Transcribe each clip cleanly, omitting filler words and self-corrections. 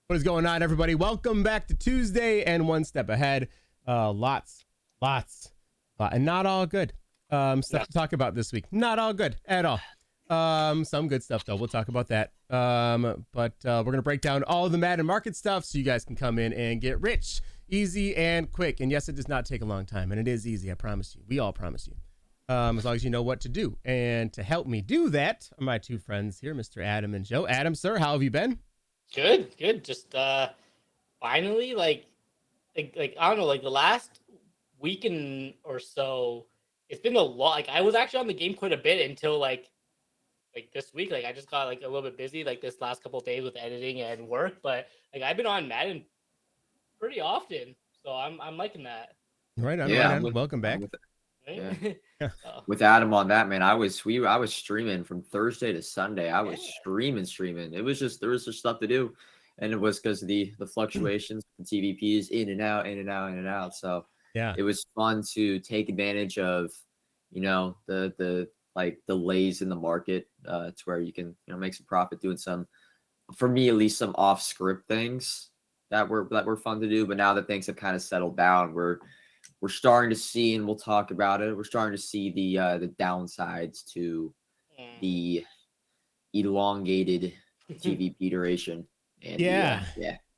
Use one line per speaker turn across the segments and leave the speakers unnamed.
What is going on, everybody? Welcome back to Tuesday and One Step Ahead. Lots, and not all good stuff to talk about this week. Not all good at all. Some good stuff, though. We'll talk about that. But we're going to break down all of the Madden market stuff so you guys can come in and get rich, easy, and quick. And yes, it does not take a long time, and it is easy, I promise you. We all promise you. As long as you know what to do. And to help me do that are my two friends here, Mr. Adam and Joe. Adam, sir, how have you been?
Good. Just finally, like I don't know, like the last week or so, it's been a lot. Like I was actually on the game quite a bit until like this week. Like I just got like a little bit busy like this last couple of days with editing and work. But like I've been on Madden pretty often, so I'm liking that.
Right on,
Yeah,
right
I'm
on. Welcome back.
Right?
yeah. With Adam on that, man, I was streaming from Thursday to Sunday. I was streaming. It was just there was just stuff to do, and it was because of the fluctuations, the TVPs in and out. So
Yeah,
it was fun to take advantage of, the like delays in the market, to where you can make some profit doing some, for me at least, some off script things that were fun to do. But now that things have kind of settled down, we're starting to see, and we'll talk about it, we're starting to see the downsides to the elongated TVP duration. And
yeah.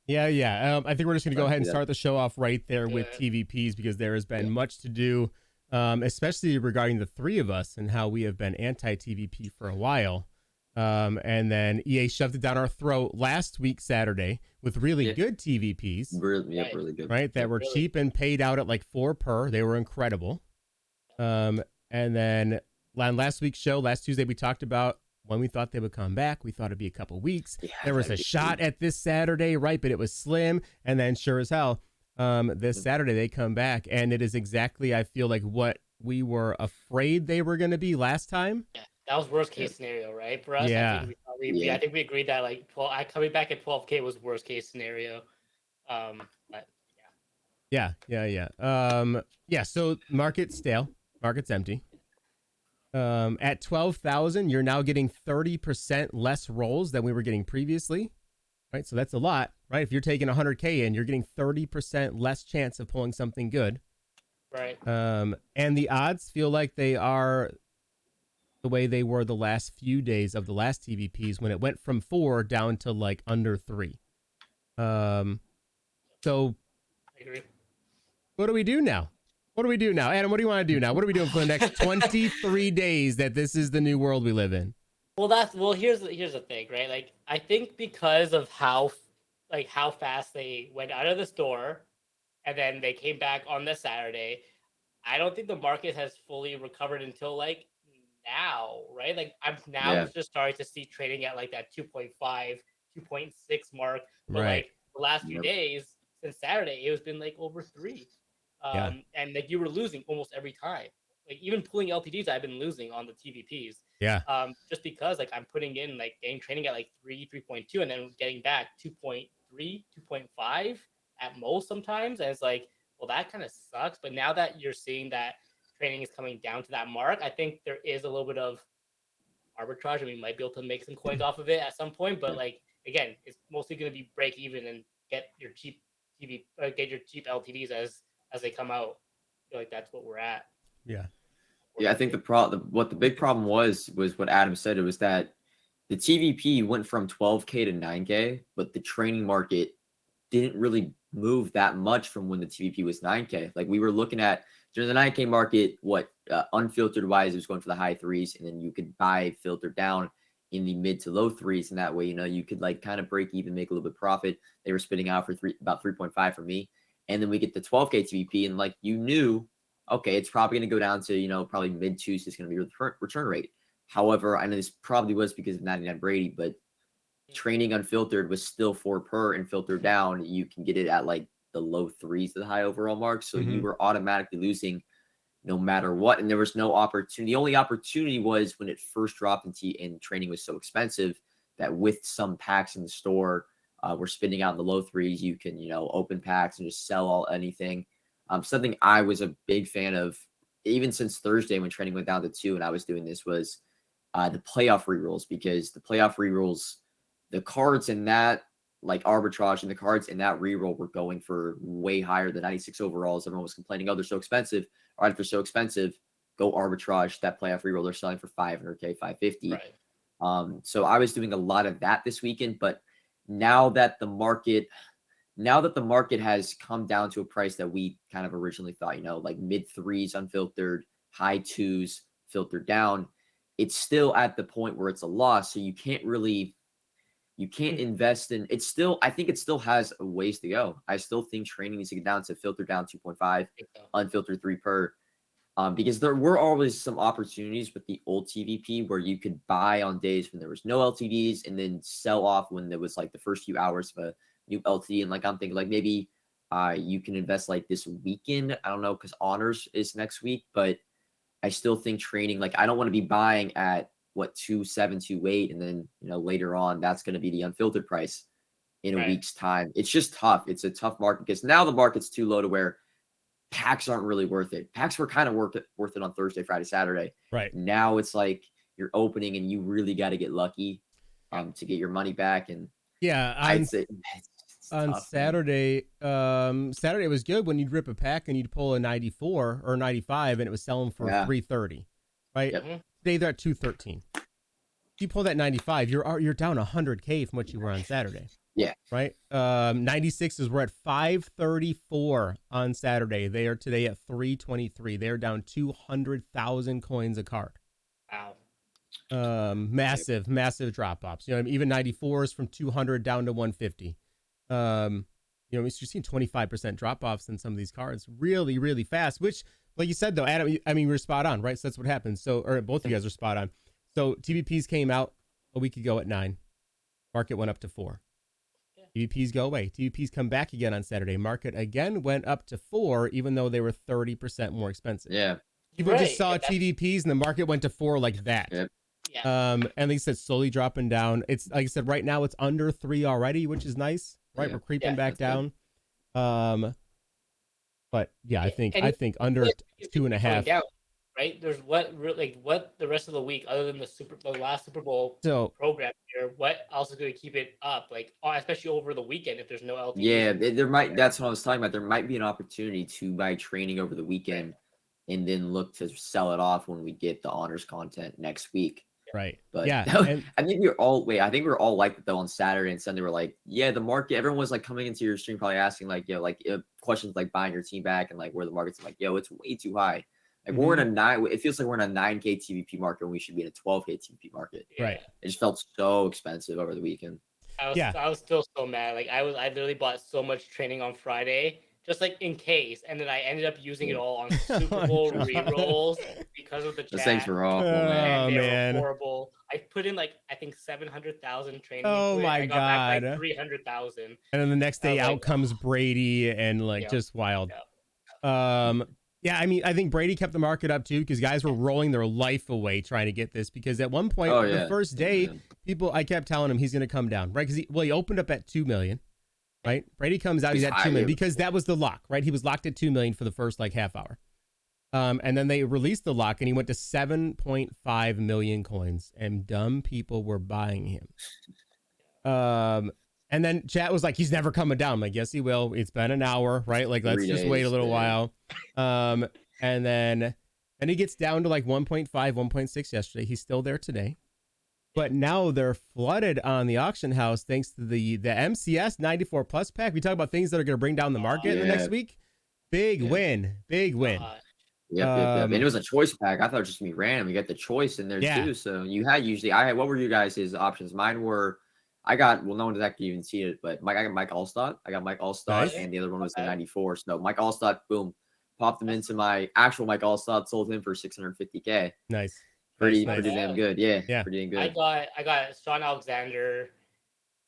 I think we're just gonna go ahead and
that.
start the show off right there with TVPs because there has been much to do, especially regarding the three of us and how we have been anti-TVP for a while. And then EA shoved it down our throat last week Saturday with really good TVPs.
Really good.
Right, that were cheap and paid out at like 4 per. They were incredible. And then on last week's show, last Tuesday, we talked about when we thought they would come back. We thought it'd be a couple weeks. There was a shot at this Saturday, right? But it was slim. And then sure as hell, this Saturday they come back, and it is exactly, I feel like, what we were afraid they were going to be last time.
Yeah, that was worst case scenario, right? For us,
Yeah.
I think we agreed that like coming back at 12K was worst case scenario. But
yeah. So market's stale. Market's empty. At 12,000, you're now getting 30% less rolls than we were getting previously. Right, so that's a lot, right? If you're taking 100K in, you're getting 30% less chance of pulling something good.
Right.
And the odds feel like they are the way they were the last few days of the last TVPs when it went from 4 down to like under 3. So
I agree.
what do we do now? Adam, what do you want to do now? What are we doing for the next 23 days that this is the new world we live in?
Well, here's the thing, right? Like I think because of how fast they went out of the store and then they came back on the Saturday, I don't think the market has fully recovered until like now, right? Like I'm now just starting to see trading at like that 2.5, 2.6 mark. But like the last few days since Saturday, it was been like over 3. And like you were losing almost every time. Like even pulling LTDs, I've been losing on the TVPs.
Yeah.
Just because like I'm putting in like game training at like 3.2 and then getting back 2.3, 2.5 at most sometimes. And it's like, well, that kind of sucks. But now that you're seeing that training is coming down to that mark, I think there is a little bit of arbitrage and we might be able to make some coins off of it at some point. But like again, it's mostly going to be break even and get your cheap LTDs as they come out. I feel like that's what we're at.
Yeah.
I think what the big problem was what Adam said. It was that the TVP went from 12K to 9K, but the training market didn't really move that much from when the TVP was 9K. Like we were looking at during the 9K market, unfiltered wise, it was going for the high 3s, and then you could buy filtered down in the mid to low 3s, and that way, you could like kind of break even, make a little bit of profit. They were spitting out for about 3.5 for me. And then we get the 12K TVP, and like you knew, okay, it's probably going to go down to, probably mid 2s is going to be your return rate. However, I know this probably was because of 99 Brady, but training unfiltered was still 4 per, and filtered down, you can get it at like the low 3s to the high overall mark. So you were automatically losing no matter what. And there was no opportunity. The only opportunity was when it first dropped and training was so expensive that with some packs in the store, we're spinning out in the low 3s. You can, open packs and just sell anything. Something I was a big fan of, even since Thursday when training went down to 2 and I was doing this, was the playoff rerolls, because the playoff rerolls, the cards in that like arbitrage in the cards, and that reroll were going for way higher than 96 overalls. Everyone was complaining, oh, they're so expensive. All right, if they're so expensive, go arbitrage that playoff reroll. They're selling for 500K, 550.
Right.
So I was doing a lot of that this weekend, but now that the market has come down to a price that we kind of originally thought, like mid threes unfiltered, high twos filtered down, it's still at the point where it's a loss. So you can't invest in it's still. I think it still has a ways to go. I still think training needs to get down to filter down 2.5, unfiltered 3 per. Because there were always some opportunities with the old TVP where you could buy on days when there was no LTDs and then sell off when there was like the first few hours of a new LTD. And like I'm thinking like maybe you can invest like this weekend. I don't know, because honors is next week, but I still think training, like I don't want to be buying at what 2.7, 2.8, and then later on that's going to be the unfiltered price in a week's time. It's just tough. It's a tough market because now the market's too low to where packs aren't really worth it. Packs were kind of worth it on Thursday, Friday, Saturday.
Right.
Now it's like you're opening and you really got to get lucky to get your money back. And
yeah,
I'd say
on
tough,
Saturday, Saturday was good when you'd rip a pack and you'd pull a 94 or 95 and it was selling for 330, right?
Yep.
Today they're at 213. If you pull that 95, you're down 100K from what you were on Saturday.
Yeah.
Right. 96s were at 534 on Saturday. They are today at 323. They are down 200,000 coins a card.
Wow.
Massive drop offs. Even 94s from 200 down to 150. You're seeing 25% drop offs in some of these cards really, really fast, which, like you said, though, Adam, I mean, we're spot on, right? So that's what happens. So, or both of you guys are spot on. So TVPs came out a week ago at 9. Market went up to 4. TVPs go away. TVPs come back again on Saturday. Market again went up to 4, even though they were 30% more expensive.
Yeah.
People just saw TVPs and the market went to 4 like that.
Yep.
Yeah.
And like I said, slowly dropping down. It's like I said, right now it's under 3 already, which is nice. Right, we're creeping back down. But yeah, I think under 2.5.
Down, right? There's what the rest of the week, other than the last Super Bowl program here, what else is going to keep it up? Like especially over the weekend if there's no LTD.
Yeah, there might. That's what I was talking about. There might be an opportunity to buy training over the weekend, and then look to sell it off when we get the honors content next week.
Right.
But
yeah,
I think we were all like that though on Saturday and Sunday. We're like, yeah, the market. Everyone was like coming into your stream probably asking like, questions like buying your team back and like where the market's like, it's way too high. Like we're in a 9. It feels like we're in a 9K TVP market when we should be in a 12K TVP market.
Right.
It just felt so expensive over the weekend.
I was still so mad. Like I literally bought so much training on Friday, just like in case, and then I ended up using it all on Super Bowl rerolls because of the chat.
Those things were awful, man.
Oh man,
were horrible. I put in like I think 700,000 training.
Oh my
I got
god,
back like 300,000. And
then the next day out comes Brady and just wild. Yeah, I mean, I think Brady kept the market up too because guys were rolling their life away trying to get this because at one point the first day, I kept telling him he's going to come down, right? Because he opened up at 2 million. Right, Brady comes out. He's at 2 million because that was the lock. Right, he was locked at 2 million for the first like half hour, and then they released the lock, and he went to 7.5 million coins, and dumb people were buying him. And then chat was like, "He's never coming down." I'm like, "Yes, he will. It's been an hour, right? Like, let's just wait a little while." And then he gets down to like 1.5, 1.6 yesterday. He's still there today. But now they're flooded on the auction house thanks to the MCS 94 plus pack. We talk about things that are going to bring down the market in the next week. Big win.
Yep. And it was a choice pack. I thought it was just going to be random. You got the choice in there too. So you had what were you guys' options? Mine were, no one has actually even seen it, but I got Mike Allstott. Nice. And the other one was the 94. So Mike Allstott, boom, popped him into my actual Mike Allstott, sold him for 650K.
Nice.
Pretty damn good. Yeah. Pretty damn good.
I got Sean Alexander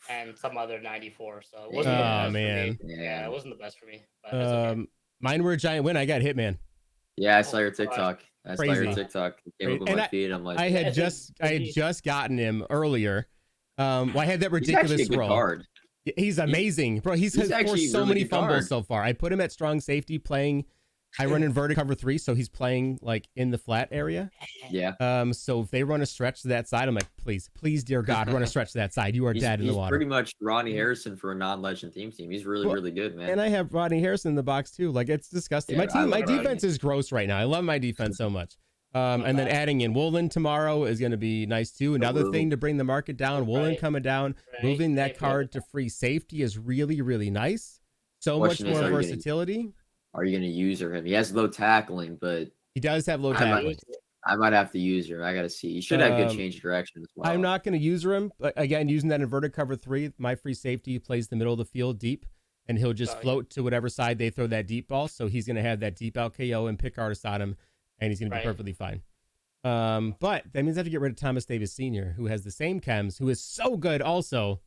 and some other 94. So it wasn't the best for me. Yeah, it wasn't the best for me. But okay.
Mine were a giant win. I got Hitman.
Yeah, I saw your TikTok. It came up on my feed. I'm like,
I had just gotten him earlier. I had that ridiculous roll.
Card.
He's amazing, bro. He's forced so many fumbles so far. I put him at strong safety playing I run inverted cover 3, so he's playing like in the flat area.
Yeah.
So if they run a stretch to that side, I'm like, please, dear God, run a stretch to that side. You are dead in the
He's
water.
pretty much Ronnie Harrison for a non-legend team. He's really good, man.
And I have Rodney Harrison in the box too. Like, it's disgusting.
Yeah,
My defense is gross right now. I love my defense so much. And then adding in Woolen tomorrow is going to be nice too. Another thing to bring the market down. Woolen coming down, moving that card to free safety is really nice. So much more versatility.
Are you going to user him? He has low tackling, but
he does have low tackling.
I might have to use him. I got to see. He should have good change of direction as well.
I'm not going to user him. But again, using that inverted cover 3, my free safety plays the middle of the field deep, and he'll just float to whatever side they throw that deep ball. So he's going to have that deep out KO and pick artist on him, and he's going to be perfectly fine. But that means I have to get rid of Thomas Davis Sr., who has the same chems, who is so good also.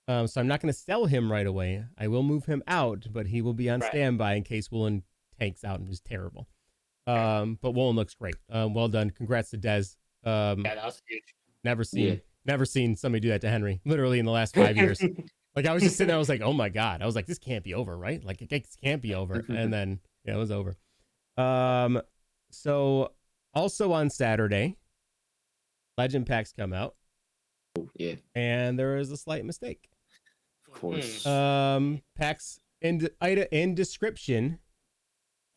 So I'm not going to sell him right away. I will move him out, but he will be on standby in case Woolen tanks out and is terrible. But Woolen looks great. Well done. Congrats to Dez.
Yeah, that was huge.
Never seen somebody do that to Henry, literally in the last 5 years. Like, I was just sitting there, I was like, oh my God. I was like, this can't be over, right? Like, it can't be over. And then, yeah, it was over. So also on Saturday, Legend packs come out.
Yeah.
And there is a slight mistake.
Of course.
Packs in description,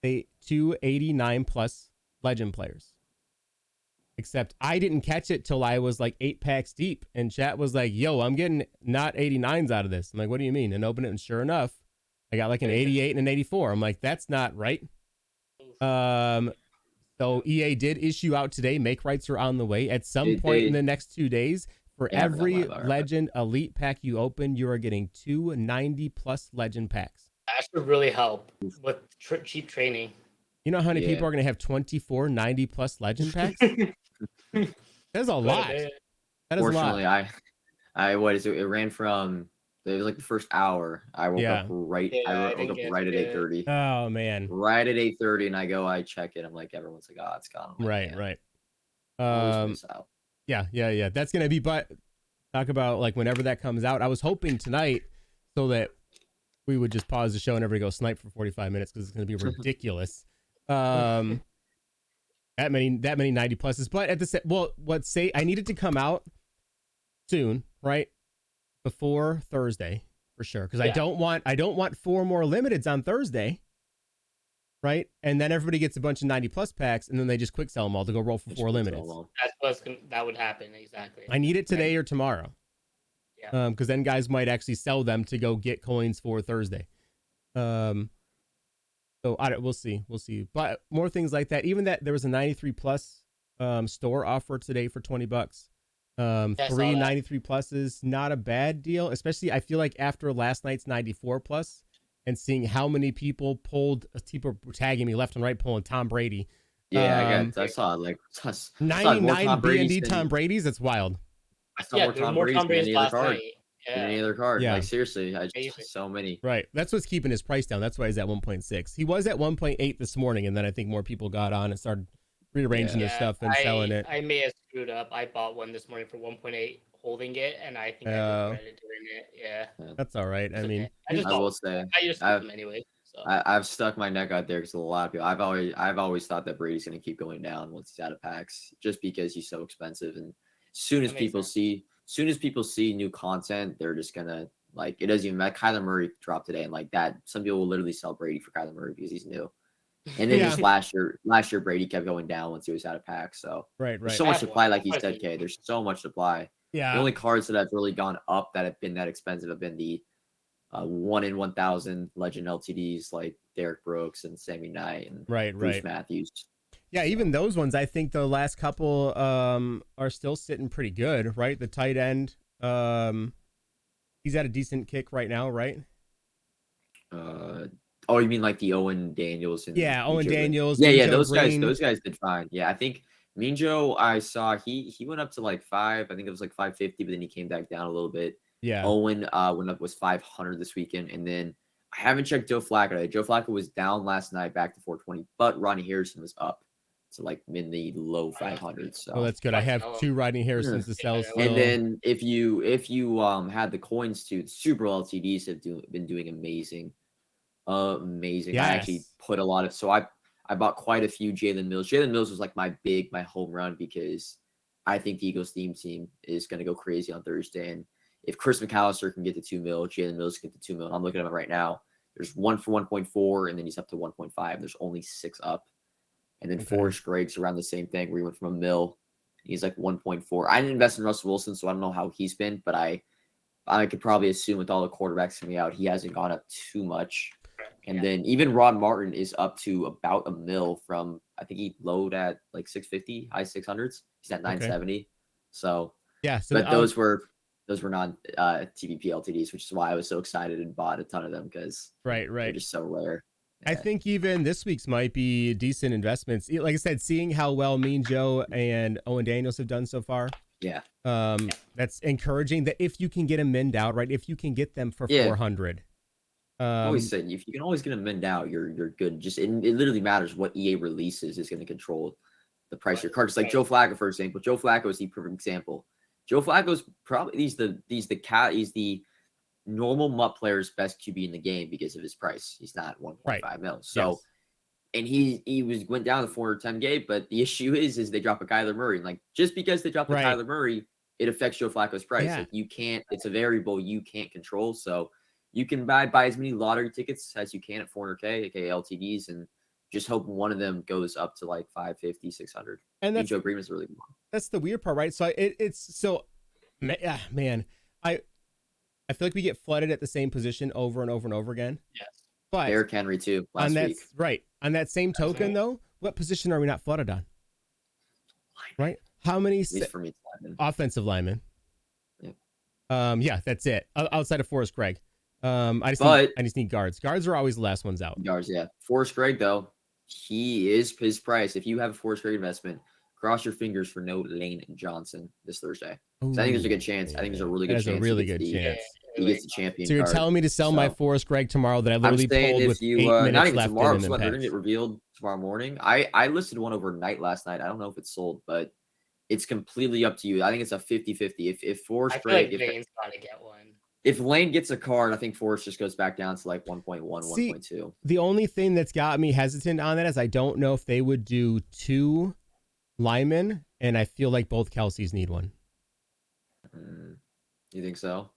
they 289 plus Legend players. Except I didn't catch it till I was like 8 packs deep, and chat was like, yo, I'm getting not 89s out of this. I'm like, what do you mean? And open it, and sure enough, I got like an 88 and an 84. I'm like, that's not right. So EA did issue out today. Make rights are on the way. At some point in the next 2 days, for every Legend Elite pack you open, you are getting 2 90 plus Legend packs.
That should really help with cheap training.
You know how many people are going to have 24 90 plus Legend packs? That's a lot. That is
Fortunately,
a lot.
I what is it? It ran from it was like the first hour. I woke up right. I woke up right at 8:30.
Oh man!
Right at 8:30, and I check it. I'm like, everyone's like, oh, it's gone. Like,
right. Yeah. That's gonna be. But talk about like whenever that comes out. I was hoping tonight so that we would just pause the show and everybody go snipe for 45 minutes because it's gonna be ridiculous. That many 90 pluses. But at the I need it to come out soon, right? Before Thursday for sure, because I don't want 4 more limiteds on Thursday, right? And then everybody gets a bunch of 90 plus packs, and then they just quick sell them all to go roll for 4 limiteds.
That would happen exactly.
I need it today or tomorrow, because then guys might actually sell them to go get coins for Thursday. So we'll see. But more things like that. Even that there was a 93 plus store offer today for $20. 3 93 pluses, not a bad deal, especially I feel like after last night's 94 plus and seeing how many people tagging me left and right pulling Tom Brady.
I saw like
99 B&D Tom Brady's. That's wild.
I saw more Tom Brady's than any other card. Any other card.
Yeah.
Like seriously, I just so many.
Right. That's what's keeping his price down. That's why he's at 1.6. He was at 1.8 this morning, and then I think more people got on and started rearranging their stuff and selling it.
I may have screwed up. I bought one this morning for 1.8, holding it, and I think I regretted doing it. Yeah,
that's all right. I mean,
I will say
I just them anyway. So
I've stuck my neck out there because a lot of people. I've always thought that Brady's going to keep going down once he's out of packs, just because he's so expensive. And as soon as people see new content, they're just gonna like it doesn't even matter. Kyler Murray dropped today, and like that, some people will literally sell Brady for Kyler Murray because he's new. And then just last year Brady kept going down once he was out of packs. So
right.
There's so much supply, like you said, Kay. There's so much supply.
Yeah.
The only cards that have really gone up that have been that expensive have been the 1 in 1,000 Legend LTDs like Derek Brooks and Sammy Knight and Bruce Matthews.
Yeah, even those ones, I think the last couple are still sitting pretty good, right? The tight end, he's at a decent kick right now, right?
Oh, you mean like the Owen Daniels? And
Owen Daniels.
Yeah, those guys did fine. Yeah, I think Minjo, I saw he went up to like 5. I think it was like 550, but then he came back down a little bit.
Yeah.
Owen was 500 this weekend, and then I haven't checked Joe Flacco. Joe Flacco was down last night, back to 420, but Ronnie Harrison was up to like in the low 500s. So
that's good. I have 2 Rodney Harrisons to sell.
And then if you had the coins too, the Super LTDs have been doing amazing.
Yes.
I actually put a lot of I bought quite a few Jalen Mills. Jalen Mills was like my home run because I think the Eagles team is going to go crazy on Thursday. And if Chris McAllister can get to 2 mil, Jalen Mills can get to 2 mil. I'm looking at him right now. There's one for 1.4, and then he's up to 1.5. There's only 6 up. And then Forrest Gregg's around the same thing where he went from a mil. He's like 1.4. I didn't invest in Russell Wilson, so I don't know how he's been, but I could probably assume with all the quarterbacks coming out, he hasn't gone up too much. And then even Rod Martin is up to about a mil from, I think he lowered at like 650, high 600s. He's at 970. So
yeah. So
but those were non TVP LTDs, which is why I was so excited and bought a ton of them because they're just so rare.
I think even this week's might be decent investments. Like I said, seeing how well me and Joe and Owen Daniels have done so far.
Yeah.
That's encouraging that if you can get them minned out, right? If you can get them for 400.
I always said if you can always get them minned out, you're good. Just it literally matters what EA releases is going to control the price of your cards. Like Joe Flacco, for example. Joe Flacco is the perfect example. Joe Flacco's probably he's the normal MUT player's best QB in the game because of his price. He's not 1.5 mil. So and he went down to 410K, but the issue is they drop a Kyler Murray. And like just because they drop a Kyler Murray, it affects Joe Flacco's price.
Yeah.
Like you can't, it's a variable you can't control. So you can buy as many lottery tickets as you can at 400K, aka LTDs, and just hope one of them goes up to like 550, 600. And that's iJoeBruin is really good.
That's the weird part, right? So it's so, man, I feel like we get flooded at the same position over and over and over again.
Yes.
But
Derrick Henry too last week.
Right. On that same token, though, what position are we not flooded on? Right? How many
for me,
offensive linemen?
Yeah.
Yeah, that's it. Outside of Forrest Gregg. I just need guards. Guards are always the last ones out.
Guards, yeah. Forrest Gregg, though, he is his price. If you have a Forrest Gregg investment, cross your fingers for no Lane Johnson this Thursday. So I think there's a good chance. I think there's a really good chance.
There's a really good chance.
He gets the champion.
So you're telling me to sell my Forrest Gregg tomorrow that I literally pulled with 8 minutes
not even
left
tomorrow,
in
they're
the
going to get revealed tomorrow morning. I listed one overnight last night. I don't know if it's sold, but it's completely up to you. I think it's a 50-50. If Forrest Gregg,
Lane's got to get one.
If Lane gets a card, I think Forrest just goes back down to like 1.1, 1.2.
The only thing that's got me hesitant on that is I don't know if they would do 2 linemen, and I feel like both Kelseys need one.
You think so?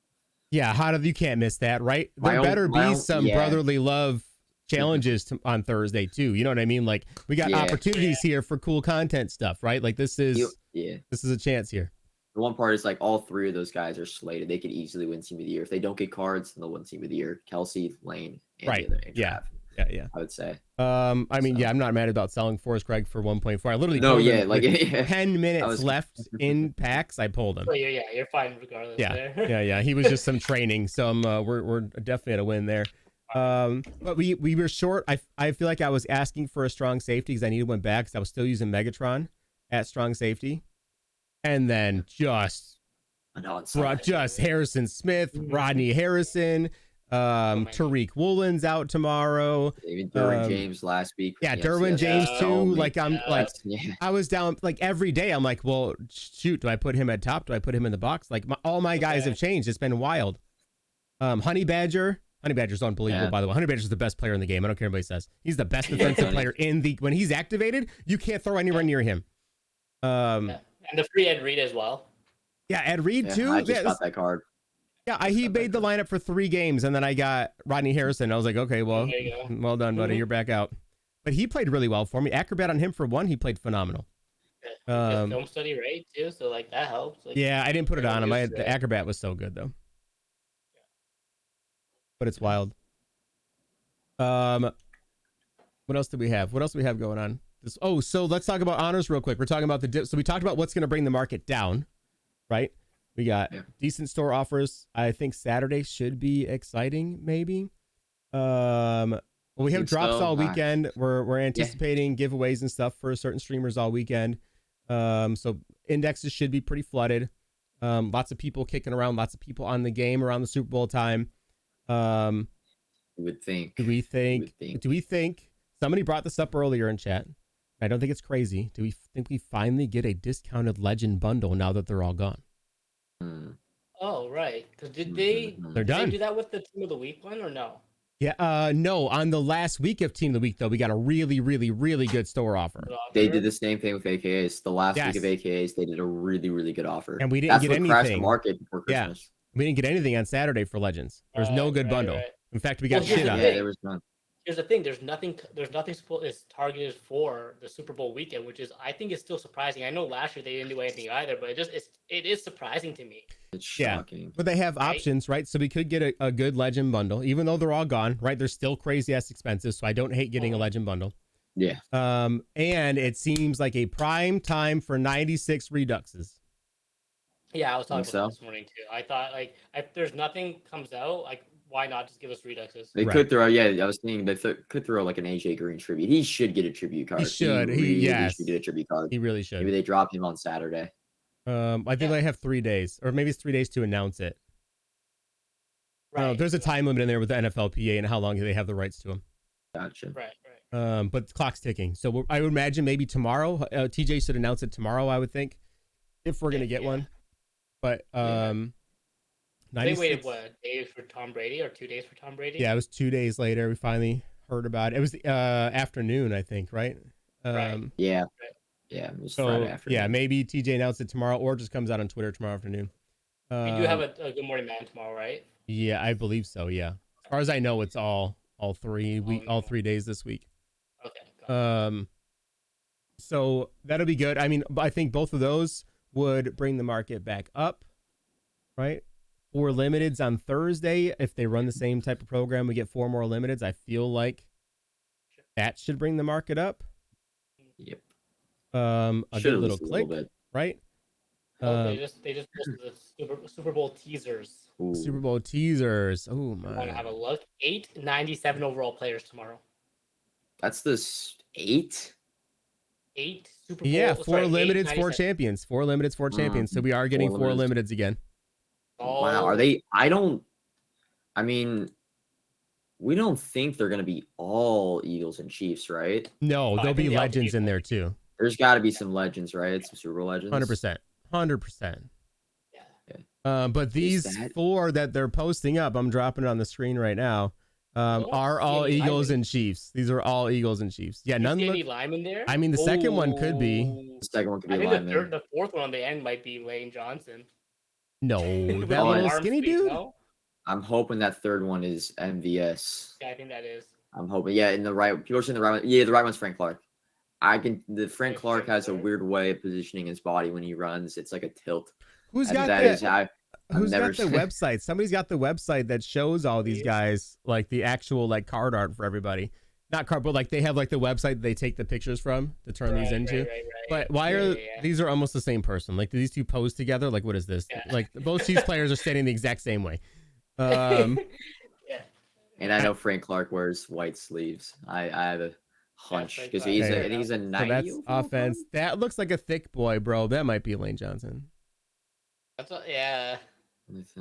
Yeah, you can't miss that, right? There better be some brotherly love challenges on Thursday too. You know what I mean? Like we got opportunities here for cool content stuff, right? Like this is a chance here.
The one part is like all 3 of those guys are slated. They could easily win team of the year. If they don't get cards, then they'll win team of the year. Kelsey, Lane, and
Yeah.
I would say.
I mean, I'm not mad about selling Forrest Gregg for 1.4. I literally 10 minutes left in packs. I pulled him.
Oh, yeah, you're fine regardless.
Yeah. He was just some training, so we're definitely at a win there. But we were short. I feel like I was asking for a strong safety because I needed one back because I was still using Megatron at strong safety. And then just Harrison Smith, Rodney Harrison, Tariq Woolen's out tomorrow.
Even Derwin James last week.
Yeah, Derwin James too. I was down like every day. I'm like, well, shoot, do I put him at top? Do I put him in the box? Like all my guys have changed. It's been wild. Honey Badger's unbelievable, by the way. Honey Badger's the best player in the game. I don't care what anybody says. He's the best defensive player when he's activated. You can't throw anywhere near him.
And the free Ed Reed as well.
Yeah, Ed Reed too.
I just got that card.
Yeah, he made the lineup for 3 games, and then I got Rodney Harrison. I was like, okay, well done, buddy. You're back out. But he played really well for me. Acrobat on him for 1, he played phenomenal.
Film study, right, too? So, like, that helps. Like,
yeah, I didn't put it on him. The Acrobat was so good, though. But it's wild. What else do we have? What else do we have going on? So let's talk about honors real quick. We're talking about so we talked about what's going to bring the market down, right? We got decent store offers. I think Saturday should be exciting, maybe. Well, we have drops all weekend. We're anticipating giveaways and stuff for certain streamers all weekend. So indexes should be pretty flooded. Lots of people kicking around, lots of people on the game around the Super Bowl time.
You would think.
Do we think somebody brought this up earlier in chat? I don't think it's crazy. Do we think we finally get a discounted Legend bundle now that they're all gone?
Oh, right. Because they're done. Did they do that with the Team of the Week one or no?
Yeah. No, on the last week of Team of the Week, though, we got a really, really, really good store offer.
They did the same thing with AKAs. The last week of
Yes.
AKAs, they did a really, really good offer.
And we didn't
That's
get
what crashed the
anything.
market before
Yeah.
Christmas.
We didn't get anything on Saturday for Legends. There's no good bundle.
Right.
In fact, we got
Well, here's
shit
the
on
Yeah,
thing.
it.
there was none.
Here's the thing. There's nothing is targeted for the Super Bowl weekend, which is I think is still surprising. I know last year they didn't do anything either, but it is surprising to me.
It's shocking.
But they have
Right?
options, right? So we could get a good Legend bundle, even though they're all gone, right? They're still crazy ass expensive. So I don't hate getting a Legend bundle.
Yeah.
And it seems like a prime time for 96 Reduxes.
Yeah, I was talking
Think
about
so?
that this morning too. I thought like if there's nothing comes out, like why not just give us Reduxes?
They
Right.
could throw, I was thinking they could throw like an AJ Green tribute. He should get a tribute card.
He should.
Really should get a tribute card.
He really should.
Maybe they drop him on Saturday.
I think they have 3 days, or maybe it's 3 days to announce it. There's a time limit in there with the NFLPA and how long they have the rights to him.
Gotcha.
Right.
But the clock's ticking. So I would imagine maybe tomorrow. TJ should announce it tomorrow, I would think, if we're gonna get one. But
They waited what, a day for Tom Brady or 2 days for Tom Brady?
Yeah, it was 2 days later. We finally heard about it. It was the afternoon, I think, right?
Right.
Yeah. Yeah. It was
So
Friday afternoon.
yeah, maybe TJ announced it tomorrow, or just comes out on Twitter tomorrow afternoon.
We do have a Good Morning Man tomorrow, right?
Yeah, I believe so. Yeah, as far as I know, it's all 3 days this week.
Okay.
So that'll be good. I mean, I think both of those would bring the market back up, right? 4 limiteds on Thursday. If they run the same type of program, we get 4 more limiteds. I feel like that should bring the market up.
Yep.
A good little click,
bit.
right?
They just posted the Super Bowl teasers.
Ooh.
Super Bowl teasers. Oh
I want
my.
to have a look. 897 overall players tomorrow.
That's this 8?
8 Super Bowl.
Yeah, 4
sorry,
limiteds, 4
897.
champions. 4 limiteds, 4 champions. So we are getting 4
limiteds.
limiteds again.
Wow. Are they? I mean, we don't think they're going to be all Eagles and Chiefs, right?
No,
I
there'll be
think they'll
legends
be
in there too.
There's got to be some legends, right? Some Super Bowl legends.
100%.
Yeah.
But these
that-
4 that they're posting up, I'm dropping it on the screen right now, are all
see any
Eagles
linemen.
and Chiefs. These are all Eagles and Chiefs. Yeah,
You
none
see
look.
any linemen there?
I mean, the second one could be.
Ooh.
The second one could be
I
a
think
lineman.
the fourth one on the end might be Lane Johnson.
No,
With
that
all the
little
arm
skinny
speed,
dude.
no?
I'm hoping that third one is MVS.
Yeah, I think that is.
I'm hoping. Yeah, in the right. People are saying the right one. Yeah, the right one's Frank Clark. The Frank
Frank
Clark has a
Clark.
weird way of positioning his body when he runs. It's like a tilt.
Who's
And
got
that
that?
is- I've
Who's
never
got the
seen-
website? Somebody's got the website that shows all these
Yeah.
guys, like the actual like card art for everybody. Not card, but like they have like the website they take the pictures from to turn these into.
Right.
But why
Yeah,
are
yeah.
these are almost the same person? Like, do these two pose together? Like, what is this?
Yeah.
Like, both Chiefs players are standing the exact same way.
Yeah.
And I know Frank Clark wears white sleeves. I have a hunch
Frank
because
Clark.
I
Okay.
think he's a
So
90.
that's
overall
offense.
card?
That looks like a thick boy, bro. That might be Lane Johnson.
That's what, yeah.
With,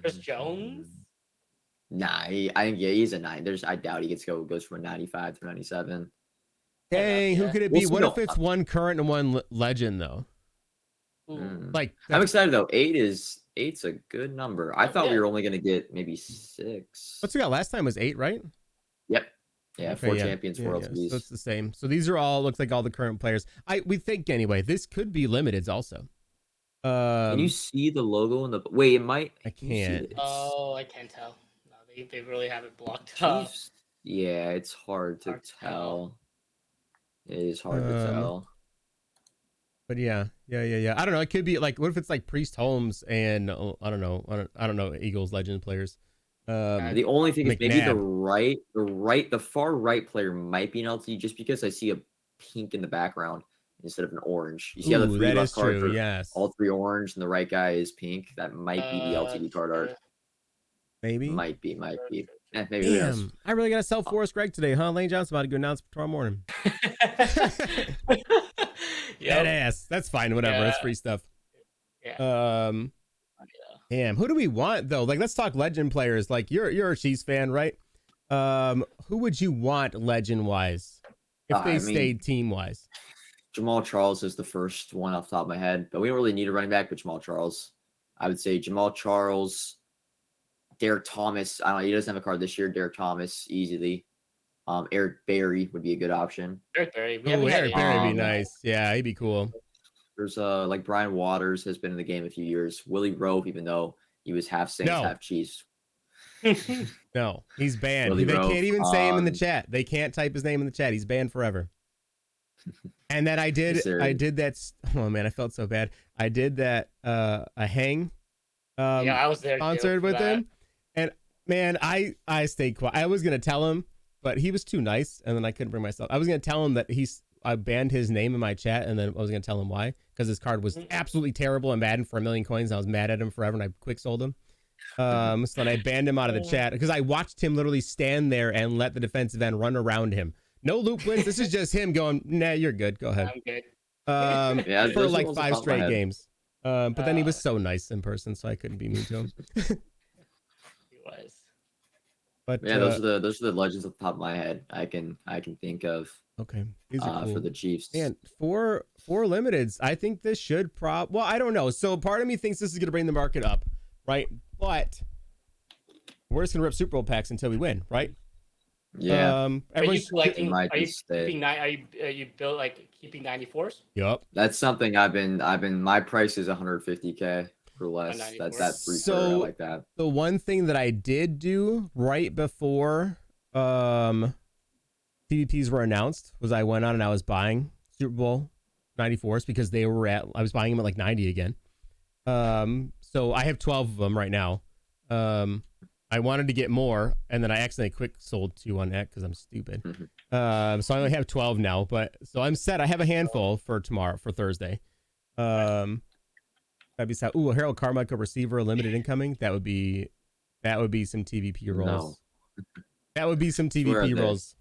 Chris Jones?
Nah, I think he's a 9. I doubt he goes from a 95 to 97.
Dang, who
yeah.
could it
We'll
be?
see
What
though.
if it's one current and one legend though?
Ooh.
Mm.
Like,
I'm excited though. 8's a good number. I thought we
Yeah.
were only gonna get maybe 6.
what's we got last time was 8, right?
Yep. Yeah,
Okay,
4 champions, 4
So
LTVs.
it's the same. So these are all looks like all the current players. We think anyway. This could be limiteds also.
Can you see the logo in the? Wait, it might.
I
can you see
can't.
it? It's
Oh, I can't tell. No, they really have it blocked up.
Chiefs. Yeah, it's hard to
Hard to tell.
tell. It is hard to tell.
But yeah. I don't know. It could be like, what if it's like Priest Holmes and I don't know, Eagles legend players.
The only thing is maybe
McNabb.
the far right player might be an LT just because I see a pink in the background instead of an orange. You see how the
Ooh,
3
that
left
is
cards
true.
are
Yes.
all 3 orange and the right guy is pink. That might be the LTV card art.
Maybe.
Might be. Maybe who knows?
Damn. I really got to sell Forrest Gregg today, huh? Lane Johnson about to go announce tomorrow morning.
Yeah.
Badass. That's fine. Whatever.
Yeah.
It's free stuff.
Yeah.
Damn. Who do we want though? Like, let's talk legend players. Like, you're a Chiefs fan, right? Who would you want legend wise if they stayed team wise?
Jamal Charles is the first one off the top of my head, but we don't really need a running back. But Jamal Charles, I would say Jamal Charles. Derek Thomas. I don't know. He doesn't have a card this year. Derek Thomas easily. Eric Berry would be a good option.
Eric Berry. We
Oh,
haven't had
Eric
any.
Berry would be
Um,
nice. Yeah, he'd be cool.
There's like Brian Waters has been in the game a few years. Willie Rowe, even though he was half Saints,
No.
half Chiefs.
No, he's banned.
Willie
They
Rowe,
can't even say him in the chat. They can't type his name in the chat. He's banned forever. And then I did that. Oh man, I felt so bad. I did that a hang
yeah, I was there
concert
too,
with him, and man, I stayed quiet. I was gonna tell him, but he was too nice, and then I couldn't bring myself. I was gonna tell him that I banned his name in my chat, and then I was gonna tell him why, because his card was absolutely terrible and Madden for 1,000,000 coins. And I was mad at him forever, and I quick sold him. So then I banned him out of the chat because I watched him literally stand there and let the defensive end run around him. No loop wins. This is just him going, nah, you're good. Go ahead.
I'm good.
Yeah,
For
those
like
ones that
5
pop in my
straight
head.
games. But then he was so nice in person, so I couldn't be mean to him.
He was.
But yeah, those are the legends off the top of my head I can think of.
Okay, these are cool.
For the Chiefs.
And for limiteds, I think this should well, I don't know. So part of me thinks this is going to bring the market up, right? But we're just going to rip Super Bowl packs until we win, right?
Yeah.
Are you collecting?
might
Are you
just stay.
keeping are you built like keeping 94s?
Yup.
That's something I've been. My price is 150K for less. That's that free
So-
I like that.
The one thing that I did do right before TVPs were announced was I went on and I was buying Super Bowl 94s because I was buying them at like 90 again. So I have 12 of them right now. I wanted to get more, and then I accidentally quick sold 2 on that because I'm stupid. So I only have 12 now, but so I'm set. I have a handful for Thursday. That'd be sad. Ooh, a Harold Carmichael receiver, limited incoming. That would be some TVP rolls.
No.
That would be some TVP rolls.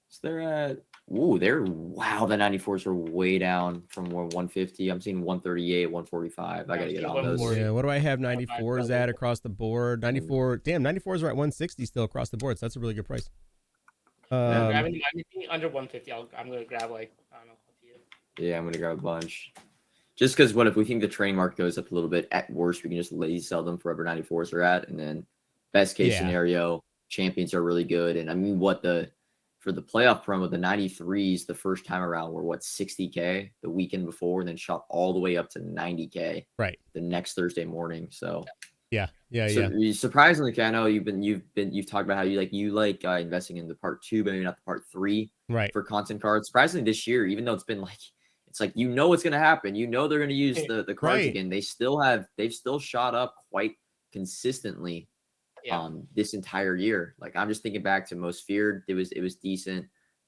So they're at. Ooh, the 94s are way down from 150. I'm seeing 138, 145. I gotta get on those.
Yeah, what do I have 94s at across the board? 94. Damn, 94s are at 160 still across the board. So that's a really good price.
Grabbing anything under 150, I'm gonna grab like I don't know. Up to you.
Yeah, I'm gonna grab a bunch. Just because what if we think the trade market goes up a little bit? At worst, we can just lazy sell them for whatever 94s are at, and then best case scenario, champions are really good. And I mean, for the playoff promo, the 93s the first time around were 60K the weekend before, and then shot all the way up to 90K
right
the next Thursday morning. So
yeah.
Surprisingly, I know you've talked about how you like investing in the part 2, but maybe not the part 3
right
for content cards. Surprisingly, this year, even though it's been like it's like what's going to happen, they're going to use the cards
right.
again. They've still shot up quite consistently. This entire year. Like I'm just thinking back to Most Feared, it was decent.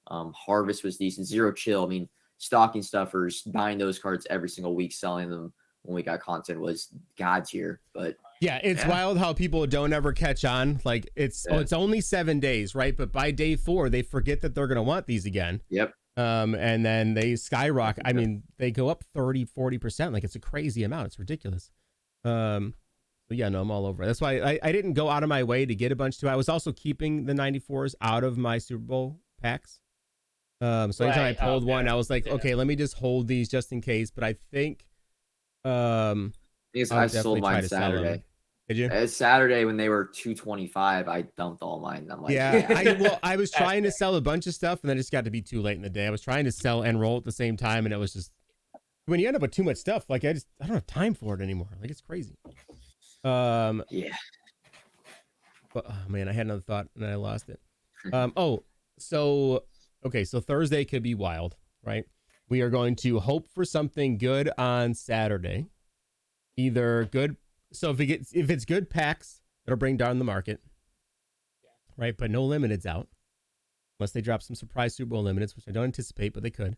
Harvest was decent. Zero Chill, I mean, stocking stuffers, buying those cards every single week, selling them when we got content was God tier. But
it's wild how people don't ever catch on. Like it's only 7 days, right? But by day 4 they forget that they're gonna want these again.
Yep.
And then they skyrocket. I mean, they go up 30-40%. Like it's a crazy amount. It's ridiculous. But yeah, no, I'm all over it. That's why I didn't go out of my way to get a bunch too. I was also keeping the 94s out of my Super Bowl packs. So anytime I pulled one, I was like, okay, let me just hold these just in case. But I think
I sold mine Saturday.
Did you?
It's Saturday when they were 225. I dumped all mine. I'm like,
I was trying to sell a bunch of stuff, and then it just got to be too late in the day. I was trying to sell and roll at the same time, and it was just when you end up with too much stuff, like I don't have time for it anymore. Like it's crazy. But oh man, I had another thought and I lost it. So Thursday could be wild, right? We are going to hope for something good on Saturday. Either good, so if it's good packs, it'll bring down the market, right? But no limiteds out, unless they drop some surprise Super Bowl limiteds, which I don't anticipate, but they could.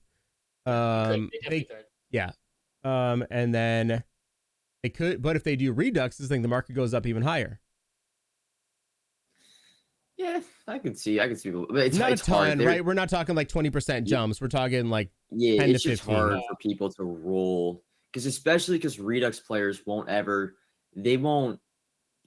They could. And then they could, but if they do reduxes, then the market goes up even higher.
Yeah, I can see. But it's
not
it's
a ton,
hard.
right? We're not talking like 20% jumps. We're talking like 10
it's
to 15.
just hard for people to roll especially because Redux players won't the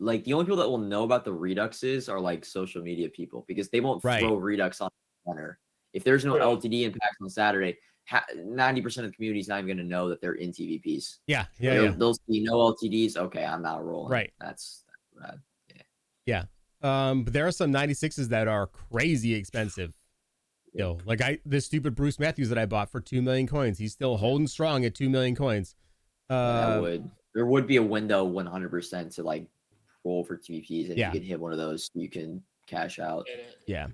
only people that will know about the Reduxes are like social media people because they won't throw Redux on the center. If there's no LTD impact on Saturday, 90% of the community is not even going to know that they're in TVPs.
Yeah.
They'll see no LTDs. Okay, I'm not rolling.
Right.
That's Rad.
Yeah. But there are some 96s that are crazy expensive. Yo, like this stupid Bruce Matthews that I bought for 2 million coins. He's still holding strong at 2 million coins.
There would be a window 100% to like roll for TVPs, and
Yeah.
if you can hit one of those, you can cash out.
Yeah.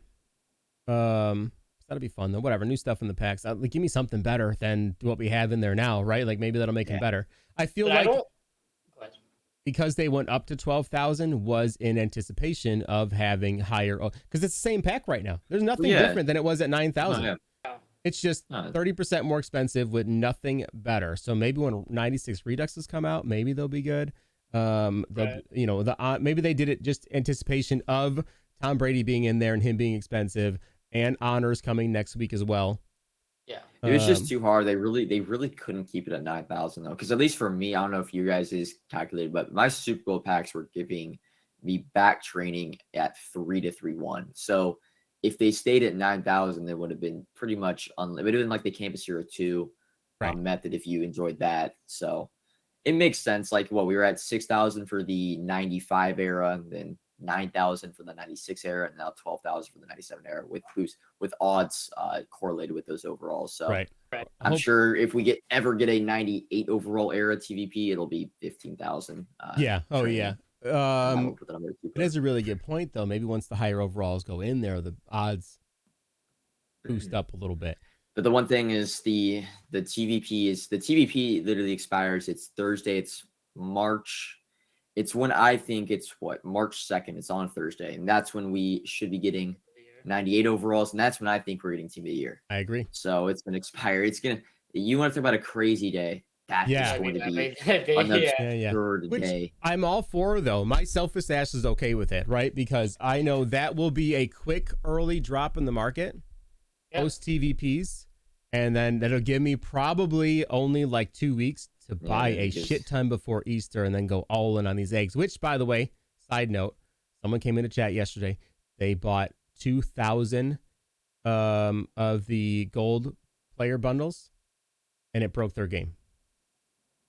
That'll be fun though. Whatever, new stuff in the packs. Like, give me something better than what we have in there now, right? Like maybe that'll make him better. I feel
But
like because they went up to 12,000 was in anticipation of having higher, because it's the same pack right now. There's nothing different than it was at 9,000.
Oh,
yeah.
It's just 30% more expensive with nothing better. So maybe when 96 Reduxes come out, maybe they'll be good. You know, maybe they did it just anticipation of Tom Brady being in there and him being expensive, and honors coming next week as well.
Yeah,
it was just too hard. They really couldn't keep it at 9,000 though, because at least for me, I don't know if you guys is calculated, but my Super Bowl packs were giving me back training at 3 to 3-1. So if they stayed at 9,000, it would have been pretty much it would have been like the Campus Hero 2 method if you enjoyed that. So it makes sense. Like we were at 6,000 for the 95 era, and then 9,000 for the 96 era, and now 12,000 for the 97 era with odds correlated with those overalls. So I'm sure if we ever get a 98 overall era TVP, it'll be 15,000.
Yeah. Oh yeah. It is a really good point though. Maybe once the higher overalls go in there, the odds boost up a little bit.
But the one thing is the TVP literally expires. It's Thursday. It's March. It's when I think it's March 2nd. It's on Thursday, and that's when we should be getting 98 overalls, and that's when I think we're getting Team of the Year.
I agree.
So it's gonna expire. You want to talk about a crazy day? That is going to be an absurd day.
I'm all for though. My selfish ass is okay with it, right? Because I know that will be a quick early drop in the market post TVPs, and then that'll give me probably only like 2 weeks to buy a shit ton before Easter, and then go all in on these eggs. Which, by the way, side note, someone came into chat yesterday. They bought 2,000 of the gold player bundles, and it broke their game.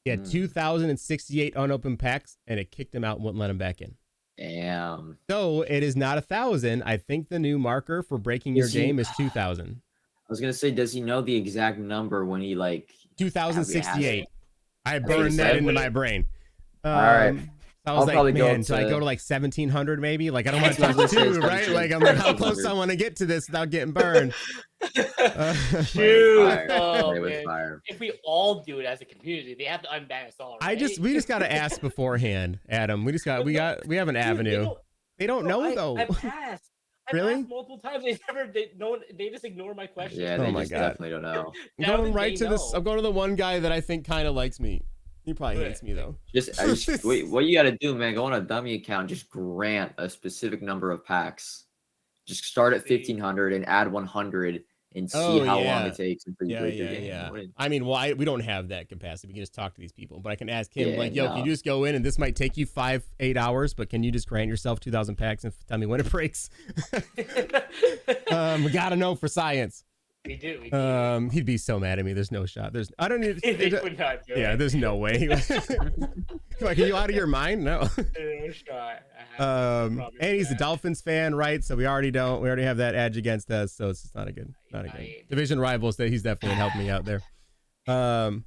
He had 2,068 unopened packs, and it kicked him out and wouldn't let him back in.
Damn.
So it is not 1,000. I think the new marker for breaking your game is 2,000.
I was gonna say, does he know the exact number when he
2,068? I burned that into my brain.
All right.
I was like, man, so I go to like 1,700 maybe? Like, I don't want to touch 2, right? Like, I'm like, how close I want to get to this without getting burned.
Shoot. If we all do it as a community, they have to unban us all, right?
We just got to ask beforehand, Adam. We have an avenue. They don't know though.
I passed.
Really?
Asked multiple times. They just ignore my question.
Yeah, they definitely don't know.
I'm going right to this. I'm going to the one guy that I think kind of likes me. He probably hates me though.
Wait, what you got to do, man? Go on a dummy account. Just grant a specific number of packs. Just start at 1,500 and add 100 and see how long it takes until you break your game.
Yeah. I mean, we don't have that capacity. We can just talk to these people, but I can ask him can you just go in, and this might take you 5-8 hours, but can you just grant yourself 2,000 packs and tell me when it breaks? We gotta know for science.
We do.
He'd be so mad at me. There's no shot. I don't need.
Yeah,
there's no way. Like, are you out of your mind? No.
No shot.
And he's a Dolphins fan, right? So we already have that edge against us. So it's just not a good division rivals. That he's definitely helped me out there. But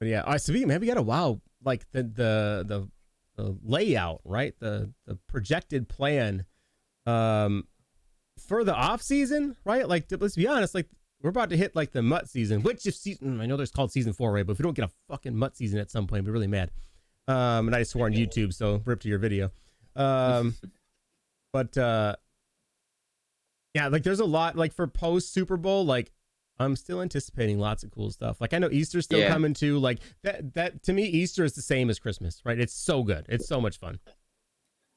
yeah. All right. So we got a like the layout, right? The projected plan. For the off season, right? Like, let's be honest, like we're about to hit like the MUT season, which if season, I know there's called season 4, right? But if we don't get a fucking MUT season at some point, I'd be really mad. And I swore on YouTube, so rip to your video. Yeah, like there's a lot like for post Super Bowl, like I'm still anticipating lots of cool stuff. Like I know Easter's still coming too. Like that to me, Easter is the same as Christmas, right? It's so good. It's so much fun.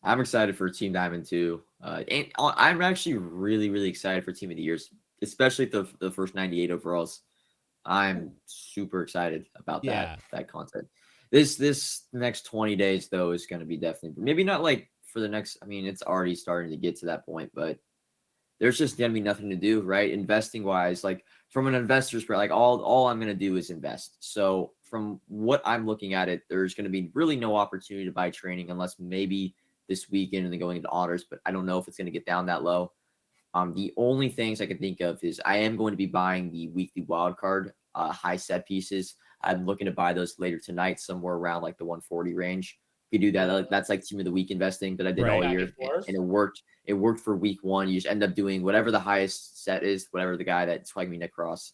I'm excited for Team Diamond too. And I'm actually really, really excited for Team of the Years, especially the first 98 overalls. I'm super excited about that content. This next 20 days though is going to be definitely, maybe not like for the next, I mean, it's already starting to get to that point, but there's just going to be nothing to do, right? Investing wise, like from an investor's perspective, like all I'm going to do is invest. So from what I'm looking at it, there's going to be really no opportunity to buy training unless maybe this weekend and then going into honors, but I don't know if it's going to get down that low. The only things I can think of is I am going to be buying the weekly wild card high set pieces. I'm looking to buy those later tonight, somewhere around like the 140 range. You could do that. That's like team of the week investing that I did all year, and it worked. It worked for week one. You just end up doing whatever the highest set is, whatever the guy that's flagging me Nick Cross.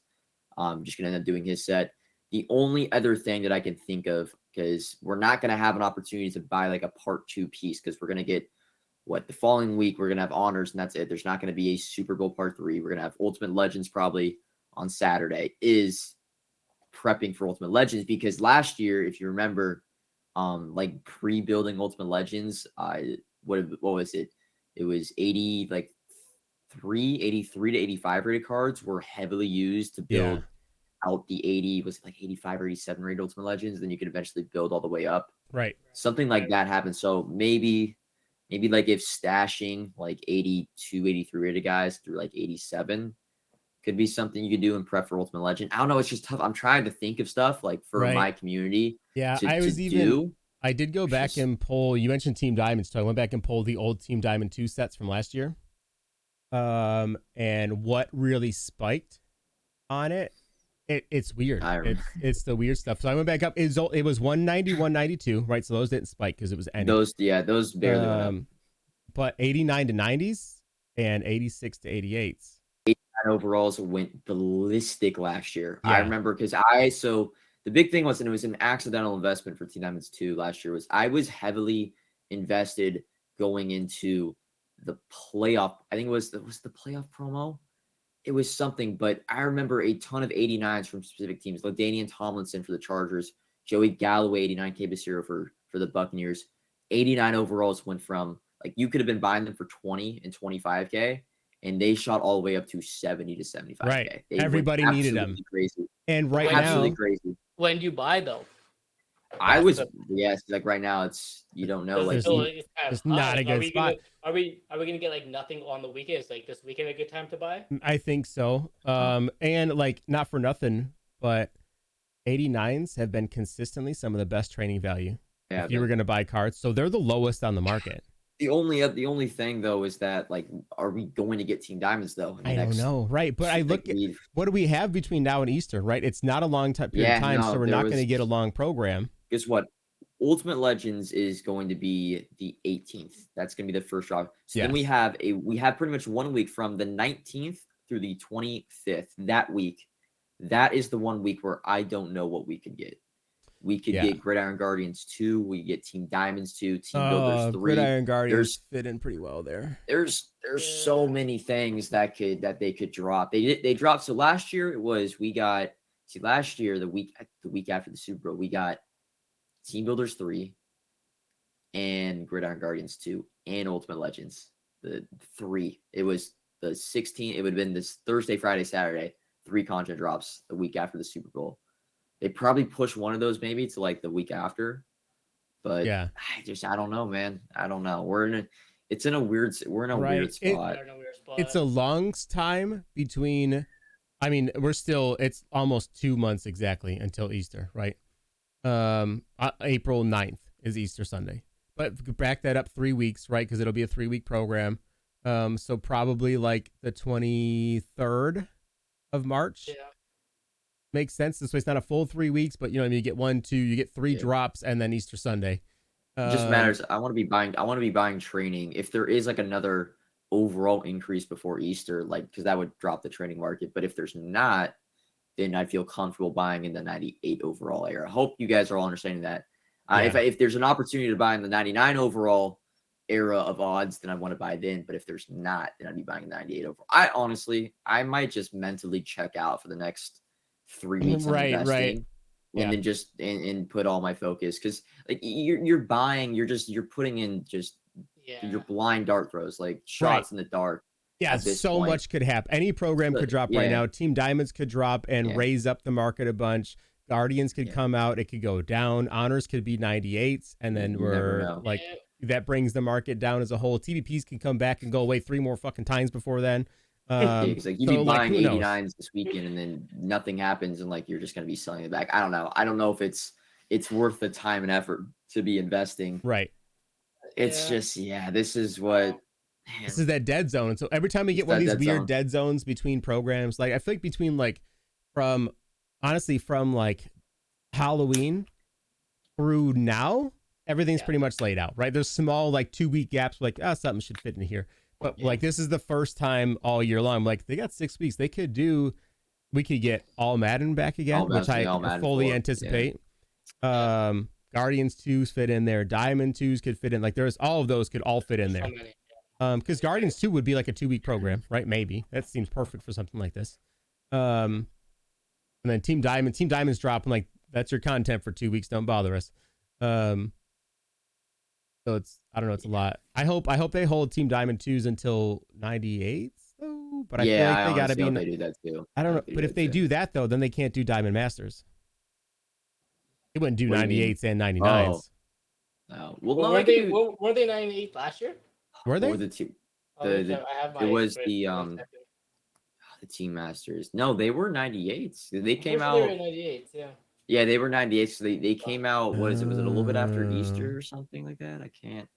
Just gonna end up doing his set. The only other thing that I can think of, because we're not gonna have an opportunity to buy like a part 2 piece, because we're gonna get the following week we're gonna have honors and that's it. There's not gonna be a Super Bowl part 3. We're gonna have Ultimate Legends probably on Saturday. Is prepping for Ultimate Legends, because last year, if you remember, like pre-building Ultimate Legends, what was it? It was 83 to 85 rated cards were heavily used to build out the 80, was it like 85 or 87 rated Ultimate Legends? Then you could eventually build all the way up.
Right.
Something like that happened. So maybe like if stashing like 82, 83 rated guys through like 87 could be something you could do in prep for Ultimate Legend. I don't know. It's just tough. I'm trying to think of stuff like for my community.
Yeah, I did go back and pull. You mentioned Team Diamonds, so I went back and pulled the old Team Diamond 2 sets from last year. And what really spiked on it? It's weird. It's the weird stuff. So I went back up. It was 190, 192, right? So those didn't spike because it was ending.
Those barely went up.
But 89 to 90s and 86 to 88s.
Overalls went ballistic last year. I remember because the big thing was, and it was an accidental investment for Team Diamonds 2 last year, was I was heavily invested going into the playoff. I think it was the playoff promo. It was something, but I remember a ton of 89s from specific teams. LaDainian Tomlinson for the Chargers, Joey Galloway, 89K Basiro for the Buccaneers. 89 overalls went from, like, you could have been buying them for 20 and 25K. And they shot all the way up to 70 to 75K.
Right. Everybody needed them.
Crazy.
And right
absolutely
now,
crazy.
When do you buy though?
Like right now it's, you don't know. Like
it's not a good spot.
Are we gonna get like nothing on the weekend? Is like this weekend a good time to buy?
I think so. And like, not for nothing, but 89s have been consistently some of the best training value. Yeah, if you were gonna buy cards. So they're the lowest on the market.
The only thing though is that, like, are we going to get Team Diamonds though?
I don't know, right? But I look at what do we have between now and Easter, right? It's not a long period of time, so we're not going to get a long program.
Guess what? Ultimate Legends is going to be the 18th. That's going to be the first drop. So then we have pretty much 1 week from the 19th through the 25th. That week, that is the 1 week where I don't know what we could get. We could get Gridiron Guardians 2. We get Team Diamonds 2, Team Builders 3.
Gridiron Guardians fit in pretty well there.
There's so many things that they could drop. They dropped. So last year it was last year the week after the Super Bowl we got Team Builders 3 and Gridiron Guardians 2 and Ultimate Legends. The 3. It was the 16th. It would have been this Thursday, Friday, Saturday. 3 content drops the week after the Super Bowl. They probably push one of those maybe to like the week after, but I don't know, man. I don't know. We're in a weird spot.
It's a long time between. I mean, it's almost 2 months exactly until Easter, right? April 9th is Easter Sunday, but back that up 3 weeks, right? Because it'll be a 3-week program. So probably like the 23rd of March. Yeah. Makes sense. This way it's not a full 3 weeks, but you know, I mean, you get 1, 2, you get 3 drops, and then Easter Sunday.
It just matters. I want to be buying training. If there is like another overall increase before Easter, like, because that would drop the training market. But if there's not, then I'd feel comfortable buying in the 98 overall era. I hope you guys are all understanding that. If there's an opportunity to buy in the 99 overall era of odds, then I want to buy then. But if there's not, then I'd be buying 98 overall. I might just mentally check out for the next 3 weeks on investing, and then just and put all my focus, because like you're putting in just your blind dart throws, like shots in the dark.
Yeah, so much could happen. Any program could drop right now. Team Diamonds could drop and raise up the market a bunch. Guardians could come out. It could go down. Honors could be 98s, and then that brings the market down as a whole. TVPs can come back and go away 3 more fucking times before then.
Because like you'd
So,
be
like,
buying
who knows?
89s this weekend, and then nothing happens, and like you're just gonna be selling it back. I don't know. I don't know if it's worth the time and effort to be investing.
Right.
It's
Yeah.
just this is what
This
man,
is that dead zone. And so every time we
it's
get one of
that
these
dead
weird
zone.
dead zones between programs, like I feel like between like from honestly from like Halloween through now, everything's pretty much laid out, right? There's small like 2-week gaps, like something should fit in here. But like this is the first time all year long. Like they got 6 weeks. We could get all Madden back again, which I
All Madden
fully
4. Yeah.
anticipate. Guardians 2s fit in there. Diamond 2s could fit in. Like there's all of those could all fit in there. Because Guardians 2 would be like a 2-week program, right? Maybe. That seems perfect for something like this. And then Team Diamond's dropping, like, that's your content for 2 weeks. Don't bother us. So it's, I don't know, it's a lot. I hope they hold Team Diamond 2s until 98, though. But I feel like they gotta be.
Hope they do that too.
I don't know. But if they do that though, then they can't do Diamond Masters. They wouldn't do 98s and 99s.
No.
Well, were they 98 last year?
Were they?
Or the two.
I have my
it was
script.
the Team Masters. No, they were 98s. They came out.
They were 98s, yeah.
Yeah, they were 98s. So they came out. What is it? Was it a little bit after Easter or something like that? I can't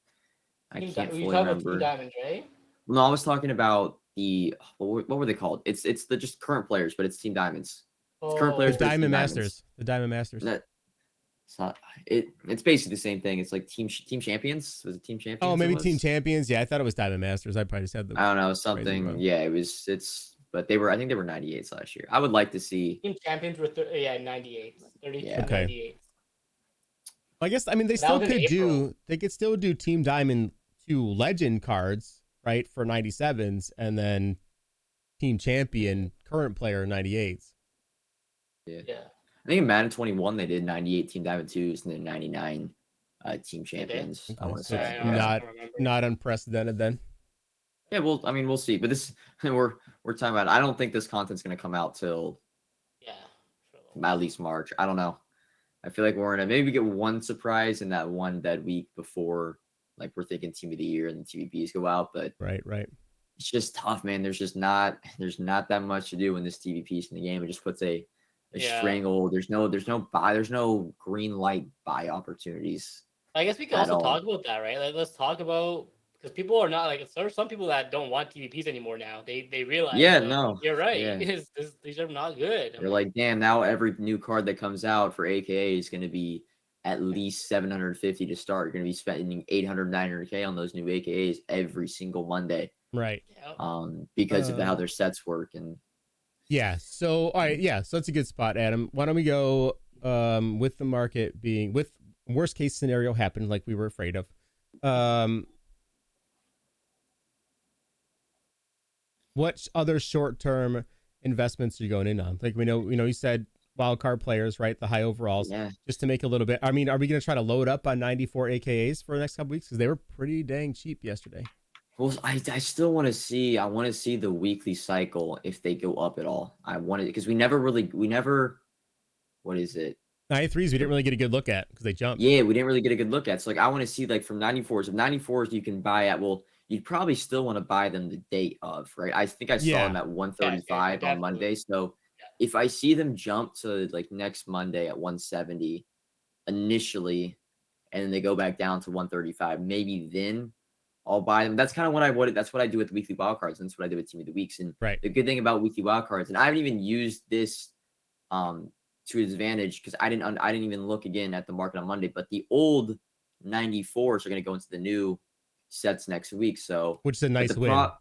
fully remember.
Team Diamond, right?
No, I was talking about the what were they called? It's the just current players, but it's Team Diamonds. It's current players.
The Diamond Masters. The Diamond Masters.
It's not. It's basically the same thing. It's like team champions. Was it Team Champions?
Oh, maybe Team Champions. Yeah, I thought it was Diamond Masters. I probably said that.
I don't know, something. Yeah, it was. But they were. I think they were 98s last year. I would like to see.
Team Champions were 98. 32,
Yeah.
Okay.
98.
I guess. I mean, they could still do Team Diamond 2 Legend cards, right, for 97s, and then Team Champion current player 98s.
Yeah. I think in Madden 21 they did 98 Team Diamond 2s and then 99 Team Champions.
Okay.
I want to
So
say
not unprecedented then.
Yeah, well, I mean, we'll see. But this we're talking about. I don't think this content's going to come out till at least March. I don't know. I feel like we're in maybe we get one surprise in that one dead week before, like we're thinking Team of the Year and the TVPs go out. But
right.
It's just tough, man. There's not that much to do in this TVPs in the game. It just puts a strangle. There's no green light buy opportunities.
I guess we can also talk about that, right? Like, let's talk about, because people are not like, there are some people that don't want TVPs anymore now. They realize.
Yeah,
like,
no,
you're right.
Yeah.
These are not good.
They're like, damn. Now every new card that comes out for AKA is going to be at least 750 to start. You're going to be spending 800, 900K on those new AKAs every single Monday.
Right.
Because of how their sets work and.
Yeah. So all right. Yeah. So that's a good spot, Adam. Why don't we go with the market being with worst case scenario happened like we were afraid of. What other short term investments are you going in on? Like we know you said wild card players, right? The high overalls.
Yeah.
Just to make a little bit. I mean, are we going to try to load up on 94 AKAs for the next couple weeks? Because they were pretty dang cheap yesterday.
Well, I still want to see. I want to see the weekly cycle if they go up at all. I wanted because we never. What is it?
93s we didn't really get a good look at because they jumped.
Yeah, we didn't really get a good look at. So like I want to see like from 94s. If 94s you can buy at, well, you'd probably still want to buy them the day of, right? I think I saw them at 135 on Monday. So if I see them jump to like next Monday at 170 initially, and then they go back down to 135, maybe then I'll buy them. That's kind of what I would. That's what I do with the weekly wild cards. And that's what I do with Team of the Weeks. And the good thing about weekly wild cards, and I haven't even used this to its advantage because I didn't even look again at the market on Monday. But the old 94s are going to go into the new sets next week. So
which is a nice win.
But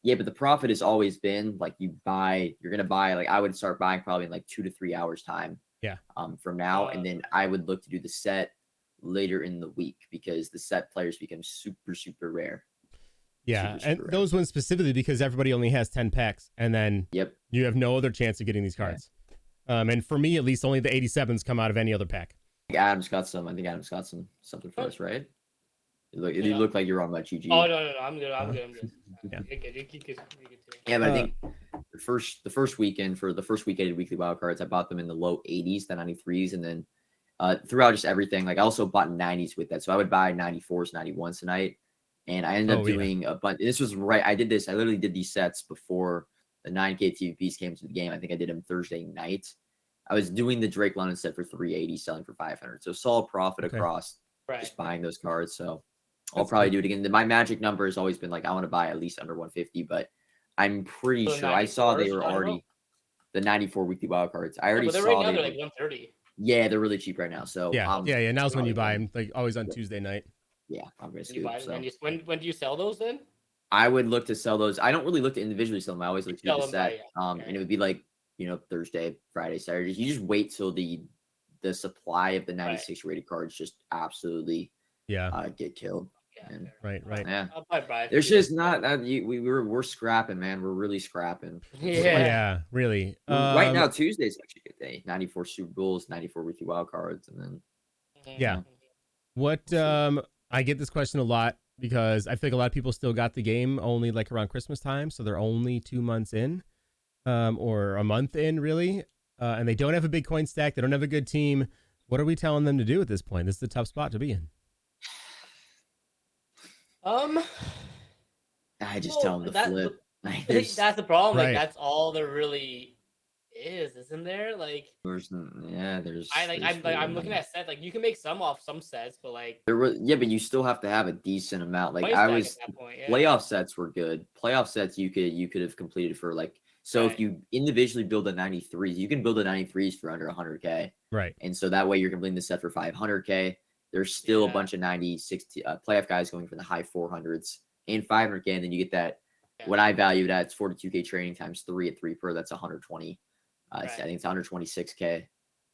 the profit has always been like you're going to buy, like I would start buying probably in like 2 to 3 hours time.
Yeah.
From now, and then I would look to do the set later in the week because the set players become super, super rare.
Yeah, super rare. Those ones specifically because everybody only has 10 packs, and then you have no other chance of getting these cards. And for me, at least, only the 87s come out of any other pack.
Adam's got some. I think Adam's got something for us, right? You look like you're on my GG.
Oh no, I'm good. Yeah.
Yeah, but I think the first weekend for the first weekend of weekly wild cards, I bought them in the low 80s, the 93s, and then throughout just everything. Like I also bought 90s with that, so I would buy 94s, 91s tonight, and I ended up doing a bunch. This was right. I literally did these sets before the 9K TVPs came to the game. I think I did them Thursday night. I was doing the Drake London set for 380, selling for 500. So solid profit across just buying those cards. So I'll probably do it again. My magic number has always been like, I want to buy at least under 150, but I'm pretty sure I saw they were already the 94 weekly wild cards. I already
saw
right
now they're like 130.
Yeah, they're really cheap right now. So
yeah. Now's when you buy them, like always on Tuesday night.
Yeah, I'm gonna scoop. So.
When do you sell those then?
I would look to sell those. I don't really look to individually sell them. I always look to do the set. And it would be like, Thursday, Friday, Saturday. You just wait till the supply of the 96 rated cards just absolutely get killed.
Yeah,
right.
Yeah.
I'll probably buy
There's just not we're scrapping, man. We're really scrapping.
Yeah, really.
Right now, Tuesday's actually a good day. 94 Super Bowls, 94 weekly wild cards, and then
What I get this question a lot because I think a lot of people still got the game only like around Christmas time, so they're only 2 months in, or a month in, really, and they don't have a big coin stack. They don't have a good team. What are we telling them to do at this point? This is a tough spot to be in.
I just tell them to flip.
That's the problem. Like that's all there really is, isn't there? Like I'm looking at sets. Like you can make some off some sets, but like
but you still have to have a decent amount. Like playoff sets were good. Playoff sets you could have completed for like if you individually build a 93s, you can build a 93s for under 100K.
Right.
And so that way you're completing the set for 500K. There's still a bunch of 96 playoff guys going for the high 400s and 500K, and then you get that. What I value that it's 42K training times 3 at 3 per. That's 120. I think it's 126K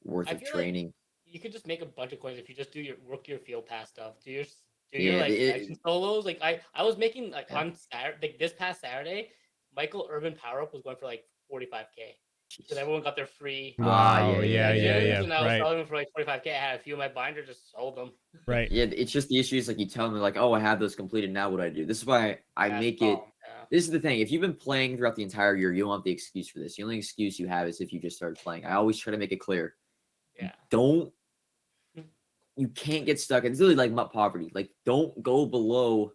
worth of training.
Like you could just make a bunch of coins if you just do your field pass stuff. Do your action solos. Like I was making on Saturday, like this past Saturday, Michael Urban Power Up was going for like 45K. Because everyone got their free.
Wow. Yeah.
And I was selling them for like 45K. I had a few in my binder, just sold them.
Right.
Yeah, it's just the issue is like you tell them like, oh, I have those completed. Now what do I do? This is why I make it. This is the thing. If you've been playing throughout the entire year, you don't have the excuse for this. The only excuse you have is if you just started playing. I always try to make it clear.
Yeah.
You can't get stuck. It's really like poverty. Like, don't go below.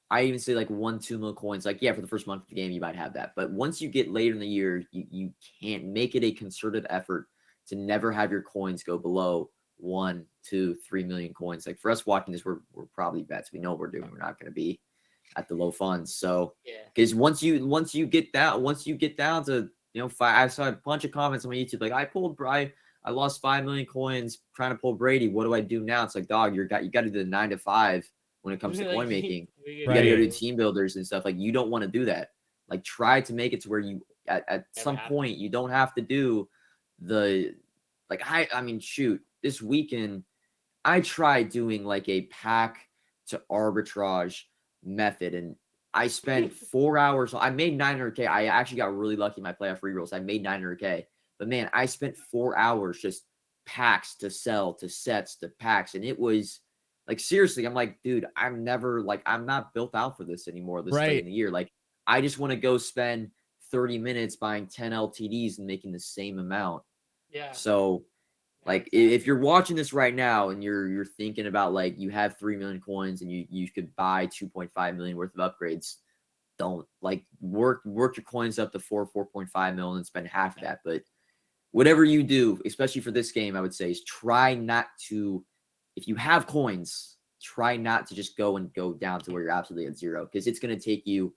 I even say like 1-2 million coins. Like, for the first month of the game, you might have that. But once you get later in the year, you can't make it a concerted effort to never have your coins go below 1, 2, 3 million coins. Like for us watching this, we're probably vets. We know what we're doing. We're not going to be at the low funds. So because once you get down to 5, I saw a bunch of comments on my YouTube like I lost 5 million coins trying to pull Brady. What do I do now? It's like, dog, you got to do the 9 to 5 when it comes to coin making. You got to go do team builders and stuff. Like you don't want to do that. Like try to make it to where you at some point you don't have to do the I mean shoot, this weekend I tried doing like a pack to arbitrage method and I spent 4 hours. I made 900K. I actually got really lucky in my playoff rerolls. I made 900K. But man, I spent 4 hours just packs to sell to sets to packs. And it was like, seriously, I'm like, dude, I'm not built out for this anymore this late in the year. Like, I just want to go spend 30 minutes buying 10 LTDs and making the same amount.
Yeah.
So like if you're watching this right now and you're thinking about like you have 3 million coins and you could buy 2.5 million worth of upgrades, don't like work your coins up to 4.5 million and spend half of that. But whatever you do, especially for this game, I would say is try not to, if you have coins, try not to just go down to where you're absolutely at zero, because it's going to take you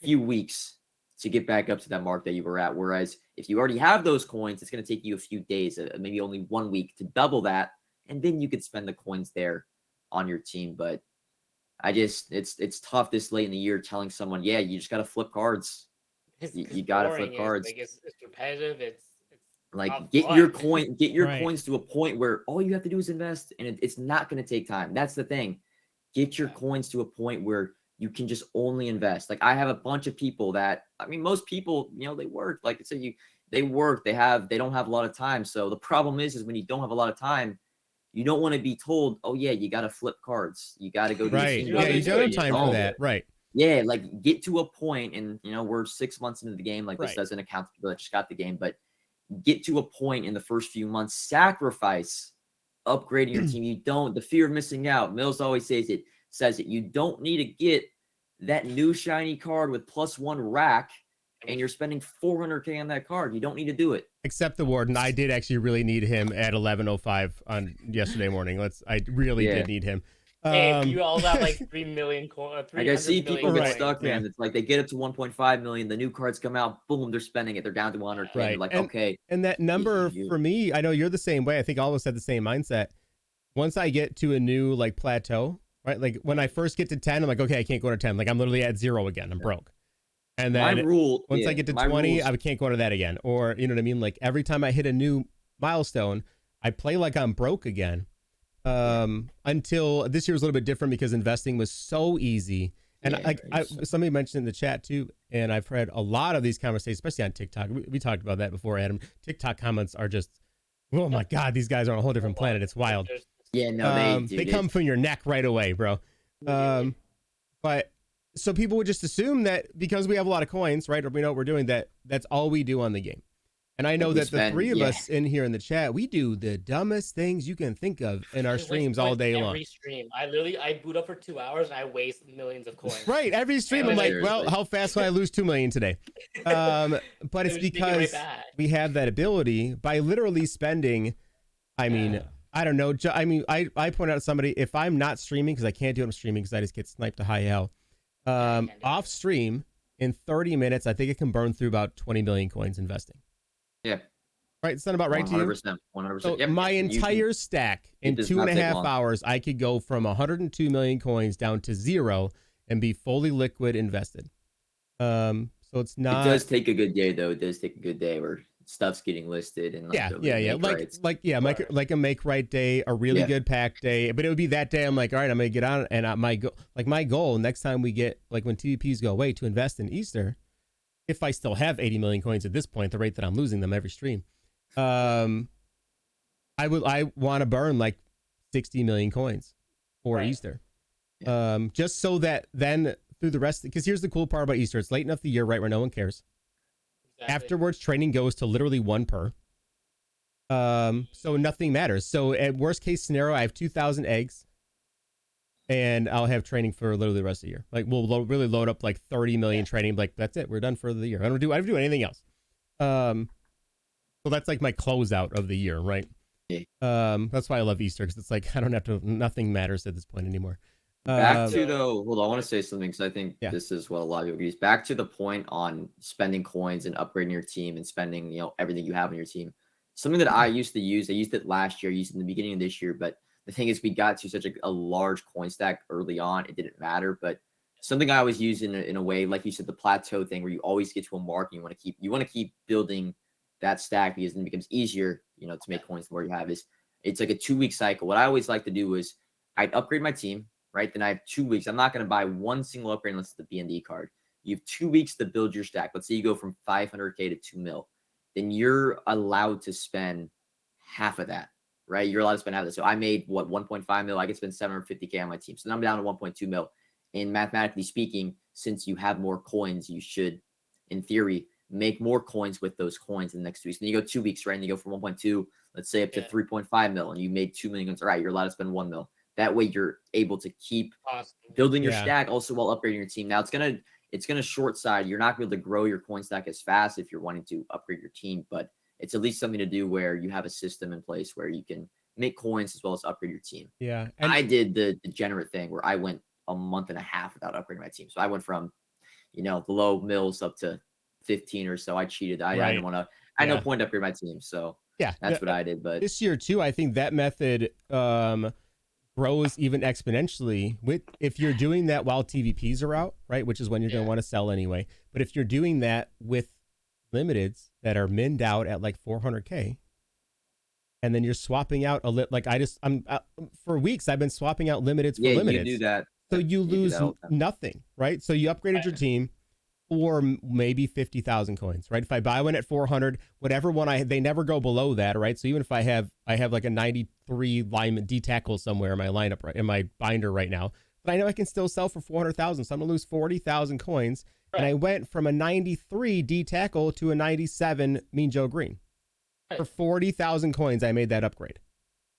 a few weeks to get back up to that mark that you were at. Whereas if you already have those coins, it's going to take you a few days, maybe only 1 week to double that. And then you could spend the coins there on your team. But it's tough this late in the year telling someone, yeah, you just got to flip cards. You got to flip cards.
It's repetitive. It's
like get your coins to a point where all you have to do is invest, and it's not going to take time. That's the thing. Get your coins to a point where you can just only invest. Like I have a bunch of people that, I mean, most people, they work. Like they work, they don't have a lot of time. So the problem is when you don't have a lot of time, you don't want to be told, oh yeah, you got to flip cards. You got to go.
Right. Yeah, you don't have time for that. Right.
Yeah. Like get to a point, and we're 6 months into the game. Like this doesn't account to people that just got the game, but get to a point in the first few months, sacrifice upgrading your team. The fear of missing out. Mills always says it. You don't need to get that new shiny card with +1 rack and you're spending 400K on that card. You don't need to do it.
Except the Warden. I did actually really need him at 11:05 on yesterday morning. I really did need him.
Hey, you also have like 3 million coins.
Like I see people get
coins.
stuck, man. It's like they get up to 1.5 million. The new cards come out, boom, they're spending it. They're down to 100K.
Right.
They're like,
and,
okay.
And that number for me, I know you're the same way. I think all of us had the same mindset. Once I get to a new like plateau, right? Like when I first get to 10, I'm like, okay, I can't go to 10. Like I'm literally at 0 again. I'm broke. And then once I get to 20, I can't go to that again. Or you know what I mean? Like every time I hit a new milestone, I play like I'm broke again. Until this year was a little bit different because investing was so easy. And somebody mentioned in the chat too, and I've read a lot of these conversations, especially on TikTok. We talked about that before, Adam. TikTok comments are just, oh my God, these guys are on a whole different planet. It's wild.
Yeah, no,
they come from your neck right away, bro. But so people would just assume that because we have a lot of coins, right, or we know what we're doing, that's all we do on the game. And I know that the three of us in here in the chat, we do the dumbest things you can think of in our streams all day long.
Every stream, I boot up for 2 hours and I waste millions of coins.
Right, every stream I'm like, well, how fast will I lose 2 million today? But it's because we have that ability by literally spending. I mean, I don't know. I mean, I point out to somebody, if I'm not streaming because I can't do it, I'm streaming because I just get sniped to high hell. Off stream in 30 minutes, I think it can burn through about 20 million coins investing.
Yeah.
Right. It's not about right
100%,
to you.
100%.
So my entire stack in 2.5 hours, I could go from 102 million coins down to 0 and be fully liquid invested. So it's not.
It does take a good day, though. It does take a good day where stuff's getting listed and like a make right day, a really good pack day. But it would be that day. I'm like, all right, I'm gonna get on, and my goal next time we get like when TVPs go away to invest in Easter. If I still have 80 million coins at this point, the rate that I'm losing them every stream, I want to burn like 60 million coins for Easter, just so that then through the rest. Because here's the cool part about Easter: it's late enough the year, right, where no one cares. Exactly. Afterwards, training goes to literally 1 per. So nothing matters. So at worst case scenario, I have 2,000 eggs. And I'll have training for literally the rest of the year. Like we'll really load up like 30 million training. Like that's it. We're done for the year. I don't do anything else. So that's like my closeout of the year, right? That's why I love Easter, because it's like I don't have to. Nothing matters at this point anymore. Back to though. Hold on, I want to say something because I think this is what a lot of people use. Back to the point on spending coins and upgrading your team and spending everything you have on your team. Something that I used to use. I used it last year. I used it in the beginning of this year, but the thing is, we got to such a large coin stack early on. It didn't matter, but something I always use in a way, like you said, the plateau thing, where you always get to a mark. And you want to keep building that stack because then it becomes easier, to make coins the more you have. It's like a 2-week cycle. What I always like to do is I'd upgrade my team, right? Then I have 2 weeks. I'm not going to buy one single upgrade unless it's the BND card. You have 2 weeks to build your stack. Let's say you go from 500K to 2 mil. Then you're allowed to spend half of that. Right, you're allowed to spend half of that. So I made 1.5 mil. I could spend 750K on my team. So now I'm down to 1.2 mil. And mathematically speaking, since you have more coins, you should, in theory, make more coins with those coins in the next 2 weeks. And you go 2 weeks, right? And you go from 1.2, let's say, up to 3.5 mil, and you made 2 million coins. All right, you're allowed to spend 1 mil. That way, you're able to keep building your stack, also while upgrading your team. Now it's gonna short side. You're not going to be able to grow your coin stack as fast if you're wanting to upgrade your team, but it's at least something to do where you have a system in place where you can make coins as well as upgrade your team.
Yeah.
And I did the degenerate thing where I went a month and a half without upgrading my team. So I went from, the low mills up to 15 or so. I cheated. I didn't want to, I had no point to upgrade my team. So that's what I did. But
this year too, I think that method grows even exponentially if you're doing that while TVPs are out, right? Which is when you're going to want to sell anyway. But if you're doing that with limiteds that are minned out at like 400K, and then you're swapping out for weeks I've been swapping out limiteds for limiteds.
You do that.
So you lose nothing, right? So you upgraded your team for maybe 50,000 coins, right? If I buy one at 400, whatever one they never go below that, right? So even if I have like a 93 lineman D tackle somewhere in my lineup, right, in my binder right now, but I know I can still sell for 400,000. So I'm gonna lose 40,000 coins. And I went from a 93 D tackle to a 97 Mean Joe Green. For 40,000 coins, I made that upgrade.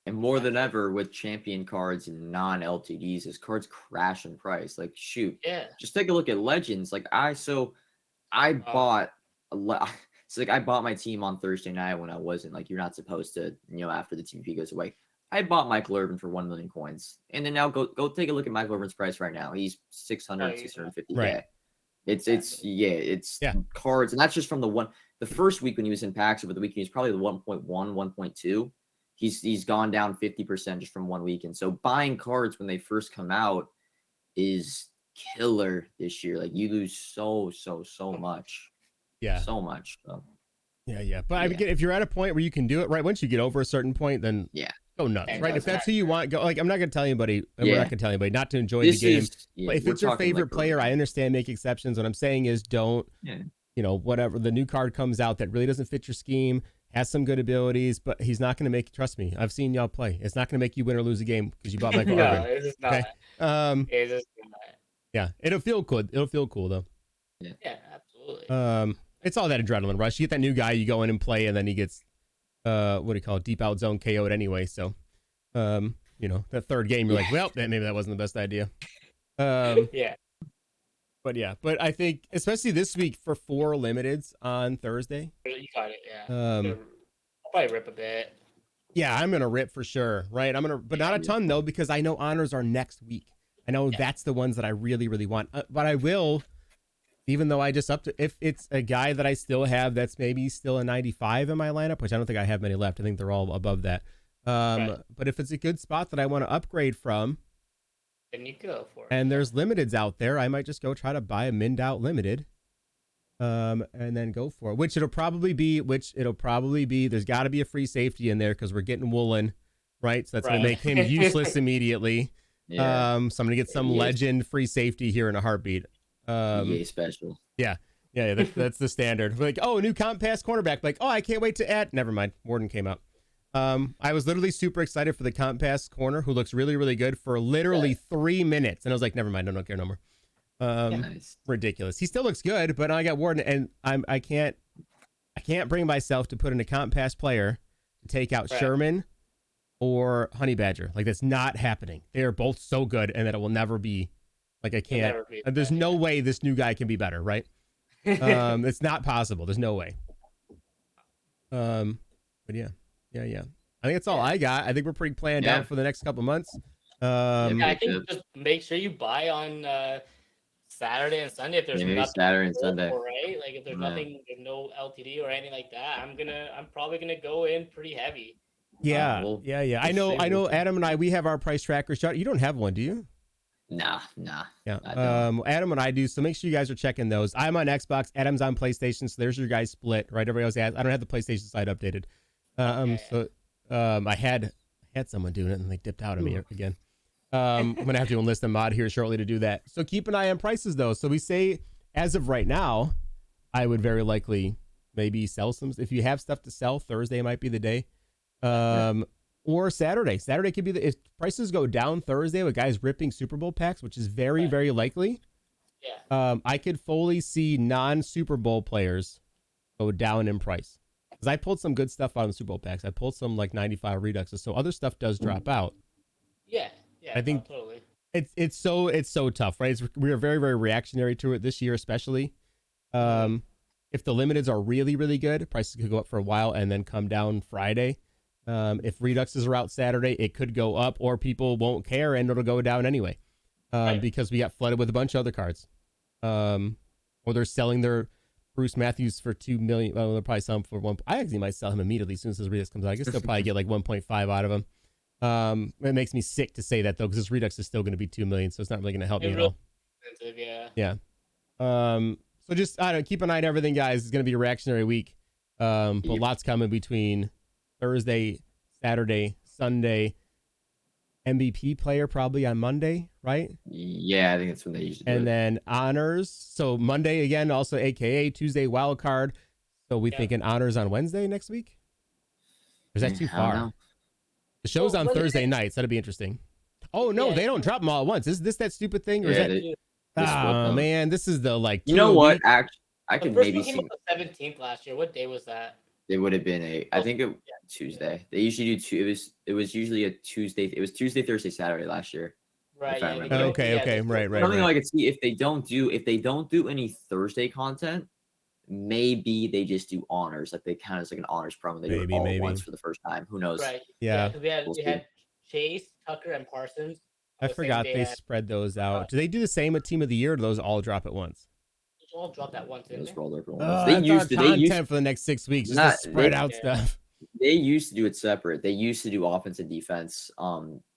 And more than ever with champion cards and non-LTDs, as cards crash in price. Like, shoot.
Yeah.
Just take a look at Legends. Like, I bought a lot. So like I bought my team on Thursday night when I wasn't like you're not supposed to, after the TVP goes away. I bought Michael Irvin for 1 million coins. And then now go take a look at Michael Irvin's price right now. He's 650K.
Right.
It's cards, and that's just from the first week when he was in packs, over the weekend he's probably the 1.1, 1.2. He's gone down 50% just from 1 week. And so buying cards when they first come out is killer this year. Like you lose so much.
Yeah.
So much. So.
Yeah. But I mean, if you're at a point where you can do it, right? Once you get over a certain point, then go nuts, right? If that's who you want, go. Like I'm not gonna tell anybody. We're not gonna tell anybody not to enjoy the game. But if it's your favorite player, I understand. Make exceptions. What I'm saying is, don't. Whatever the new card comes out that really doesn't fit your scheme, has some good abilities, but he's not gonna make. Trust me, I've seen y'all play. It's not gonna make you win or lose a game because you bought Michael Irvin.
It's just not.
Okay?
It's just not.
Yeah, it'll feel good. It'll feel cool though.
Yeah, absolutely.
It's all that adrenaline rush. You get that new guy, you go in and play, and then he gets what do you call it, deep out zone KO'd anyway. So that third game, you're like, well, maybe that wasn't the best idea. But I think especially this week for 4 limiteds on Thursday.
You got it, I'll probably rip a bit.
Yeah, I'm gonna rip for sure, right? But not a ton though, because I know honors are next week. I know that's the ones that I really, really want. But I will, even though I just upped it, if it's a guy that I still have that's maybe still a 95 in my lineup, which I don't think I have many left. I think they're all above that. But if it's a good spot that I want to upgrade from,
then you go for it.
and there's limiteds out there, I might just go try to buy a minned out limited, and then go for it. Which it'll probably be. There's got to be a free safety in there because we're getting Woolen, right? So that's gonna make him useless immediately. So I'm gonna get some legend free safety here in a heartbeat.
EA special.
Yeah. That's the standard. Like, oh, a new comp pass cornerback. Like, oh, I can't wait to add. Never mind. Warden came out. I was literally super excited for the comp pass corner, who looks really, really good for literally 3 minutes, and I was like, never mind. I don't care no more.
Nice.
Ridiculous. He still looks good, but I got Warden, and I can't bring myself to put in a comp pass player to take out Sherman or Honey Badger. Like, that's not happening. They are both so good, and that it will never be. Like, I can't. There's no way this new guy can be better, right? It's not possible. There's no way. But yeah. I think that's all I got. I think we're pretty planned out for the next couple months.
I think just make sure you buy on Saturday and Sunday if there's nothing.
Saturday and Sunday,
right? Like if there's nothing, there's no LTD or anything like that. I'm probably gonna go in pretty heavy.
Yeah. I know. Adam and I, we have our price trackers. You don't have one, do you?
Nah.
Yeah. Adam and I do. So make sure you guys are checking those. I'm on Xbox. Adam's on PlayStation. So there's your guys split, right? Everybody else has. I don't have the PlayStation side updated. I had someone doing it and they dipped out of me again. I'm gonna have to enlist a mod here shortly to do that. So keep an eye on prices though. So we say as of right now, I would very likely maybe sell some. If you have stuff to sell, Thursday might be the day. Or Saturday. Saturday could be if prices go down Thursday with guys ripping Super Bowl packs, which is very, very likely. I could fully see non-Super Bowl players go down in price. Because I pulled some good stuff out of the Super Bowl packs. I pulled some like 95 reduxes, so other stuff does drop out. I think
totally.
It's so tough, right? We are very, very reactionary to it this year, especially. If the limiteds are really, really good, prices could go up for a while and then come down Friday. If reduxes are out Saturday, it could go up, or people won't care and it'll go down anyway. Because we got flooded with a bunch of other cards. Or they're selling their Bruce Matthews for $2 million. Well, they'll probably sell him for $1. I actually might sell him immediately as soon as his redux comes out. I guess they'll probably get like 1.5 out of him. It makes me sick to say that though, because this redux is still going to be 2 million, so it's not really going to help me at all. Yeah. So just keep an eye on everything, guys. It's going to be a reactionary week. But lots coming between Thursday, Saturday, Sunday. MVP player probably on Monday, right?
Yeah, I think that's when they usually do
and then honors. So Monday again, also AKA Tuesday wild card. So we thinking honors on Wednesday next week? Or is that too far? The show's on Thursday nights. That'd be interesting. Oh no, they don't drop them all at once. Is this that stupid thing? Or is that? Man, this is the like.
You know what? Actually, I could maybe see.
The 17th last year. What day was that?
It would have been I think it Tuesday. They usually do two. It was usually a Tuesday. It was Tuesday, Thursday, Saturday last year.
Right.
Okay. Right.
Something I could see if they don't do any Thursday content, maybe they just do honors, like they count as like an honors promo. They do it all at once for the first time. Who knows?
Right.
Yeah.
'Cause we had Chase, Tucker, and Parsons.
I
on the same
forgot
day
they
as-
spread those out. Do they do the same with Team of the Year, or do those all drop at once?
Those all dropped at once, didn't
Those
they?
rolled over
Oh,
once.
that's our
They used
content for the next 6 weeks. Just
Not-
to spread
they-
out
Yeah.
stuff.
They used to do it separate. They used to do offense and defense.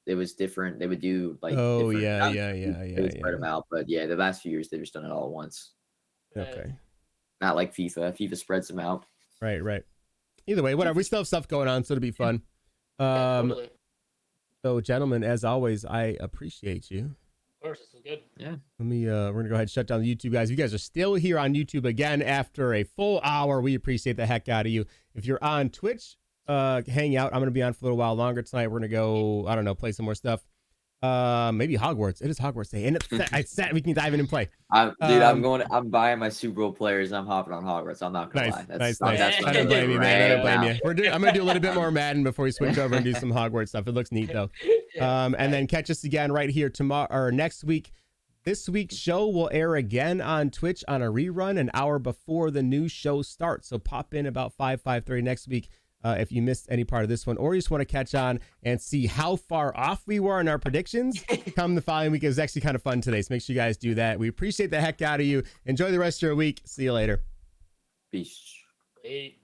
It was different. They would do like
Oh,
different,
yeah.
They would spread them out, but yeah, the last few years they've just done it all at once.
Okay.
Not like FIFA. FIFA spreads them out.
Right. Either way, whatever. We still have stuff going on, so it'll be fun.
Yeah, totally.
So, gentlemen, as always, I appreciate you.
Of course, this is good.
Yeah.
Let me. We're gonna go ahead and shut down the YouTube, guys. If you guys are still here on YouTube again after a full hour, we appreciate the heck out of you. If you're on Twitch, hang out. I'm gonna be on for a little while longer tonight. We're gonna go. I don't know, play some more stuff. Maybe Hogwarts. It is Hogwarts Day, and it's set. We can dive in and play.
I'm buying my Super Bowl players. And I'm hopping on Hogwarts. I'm not gonna lie.
Nice.
That's
I don't blame you, man. I don't blame
now.
you. I'm gonna do a little bit more Madden before we switch over and do some Hogwarts stuff. It looks neat though. And then catch us again right here tomorrow or next week. This week's show will air again on Twitch on a rerun an hour before the new show starts. So pop in about 5:30 next week if you missed any part of this one, or you just want to catch on and see how far off we were in our predictions. Come the following week. It was actually kind of fun today, so make sure you guys do that. We appreciate the heck out of you. Enjoy the rest of your week. See you later.
Peace.
Wait.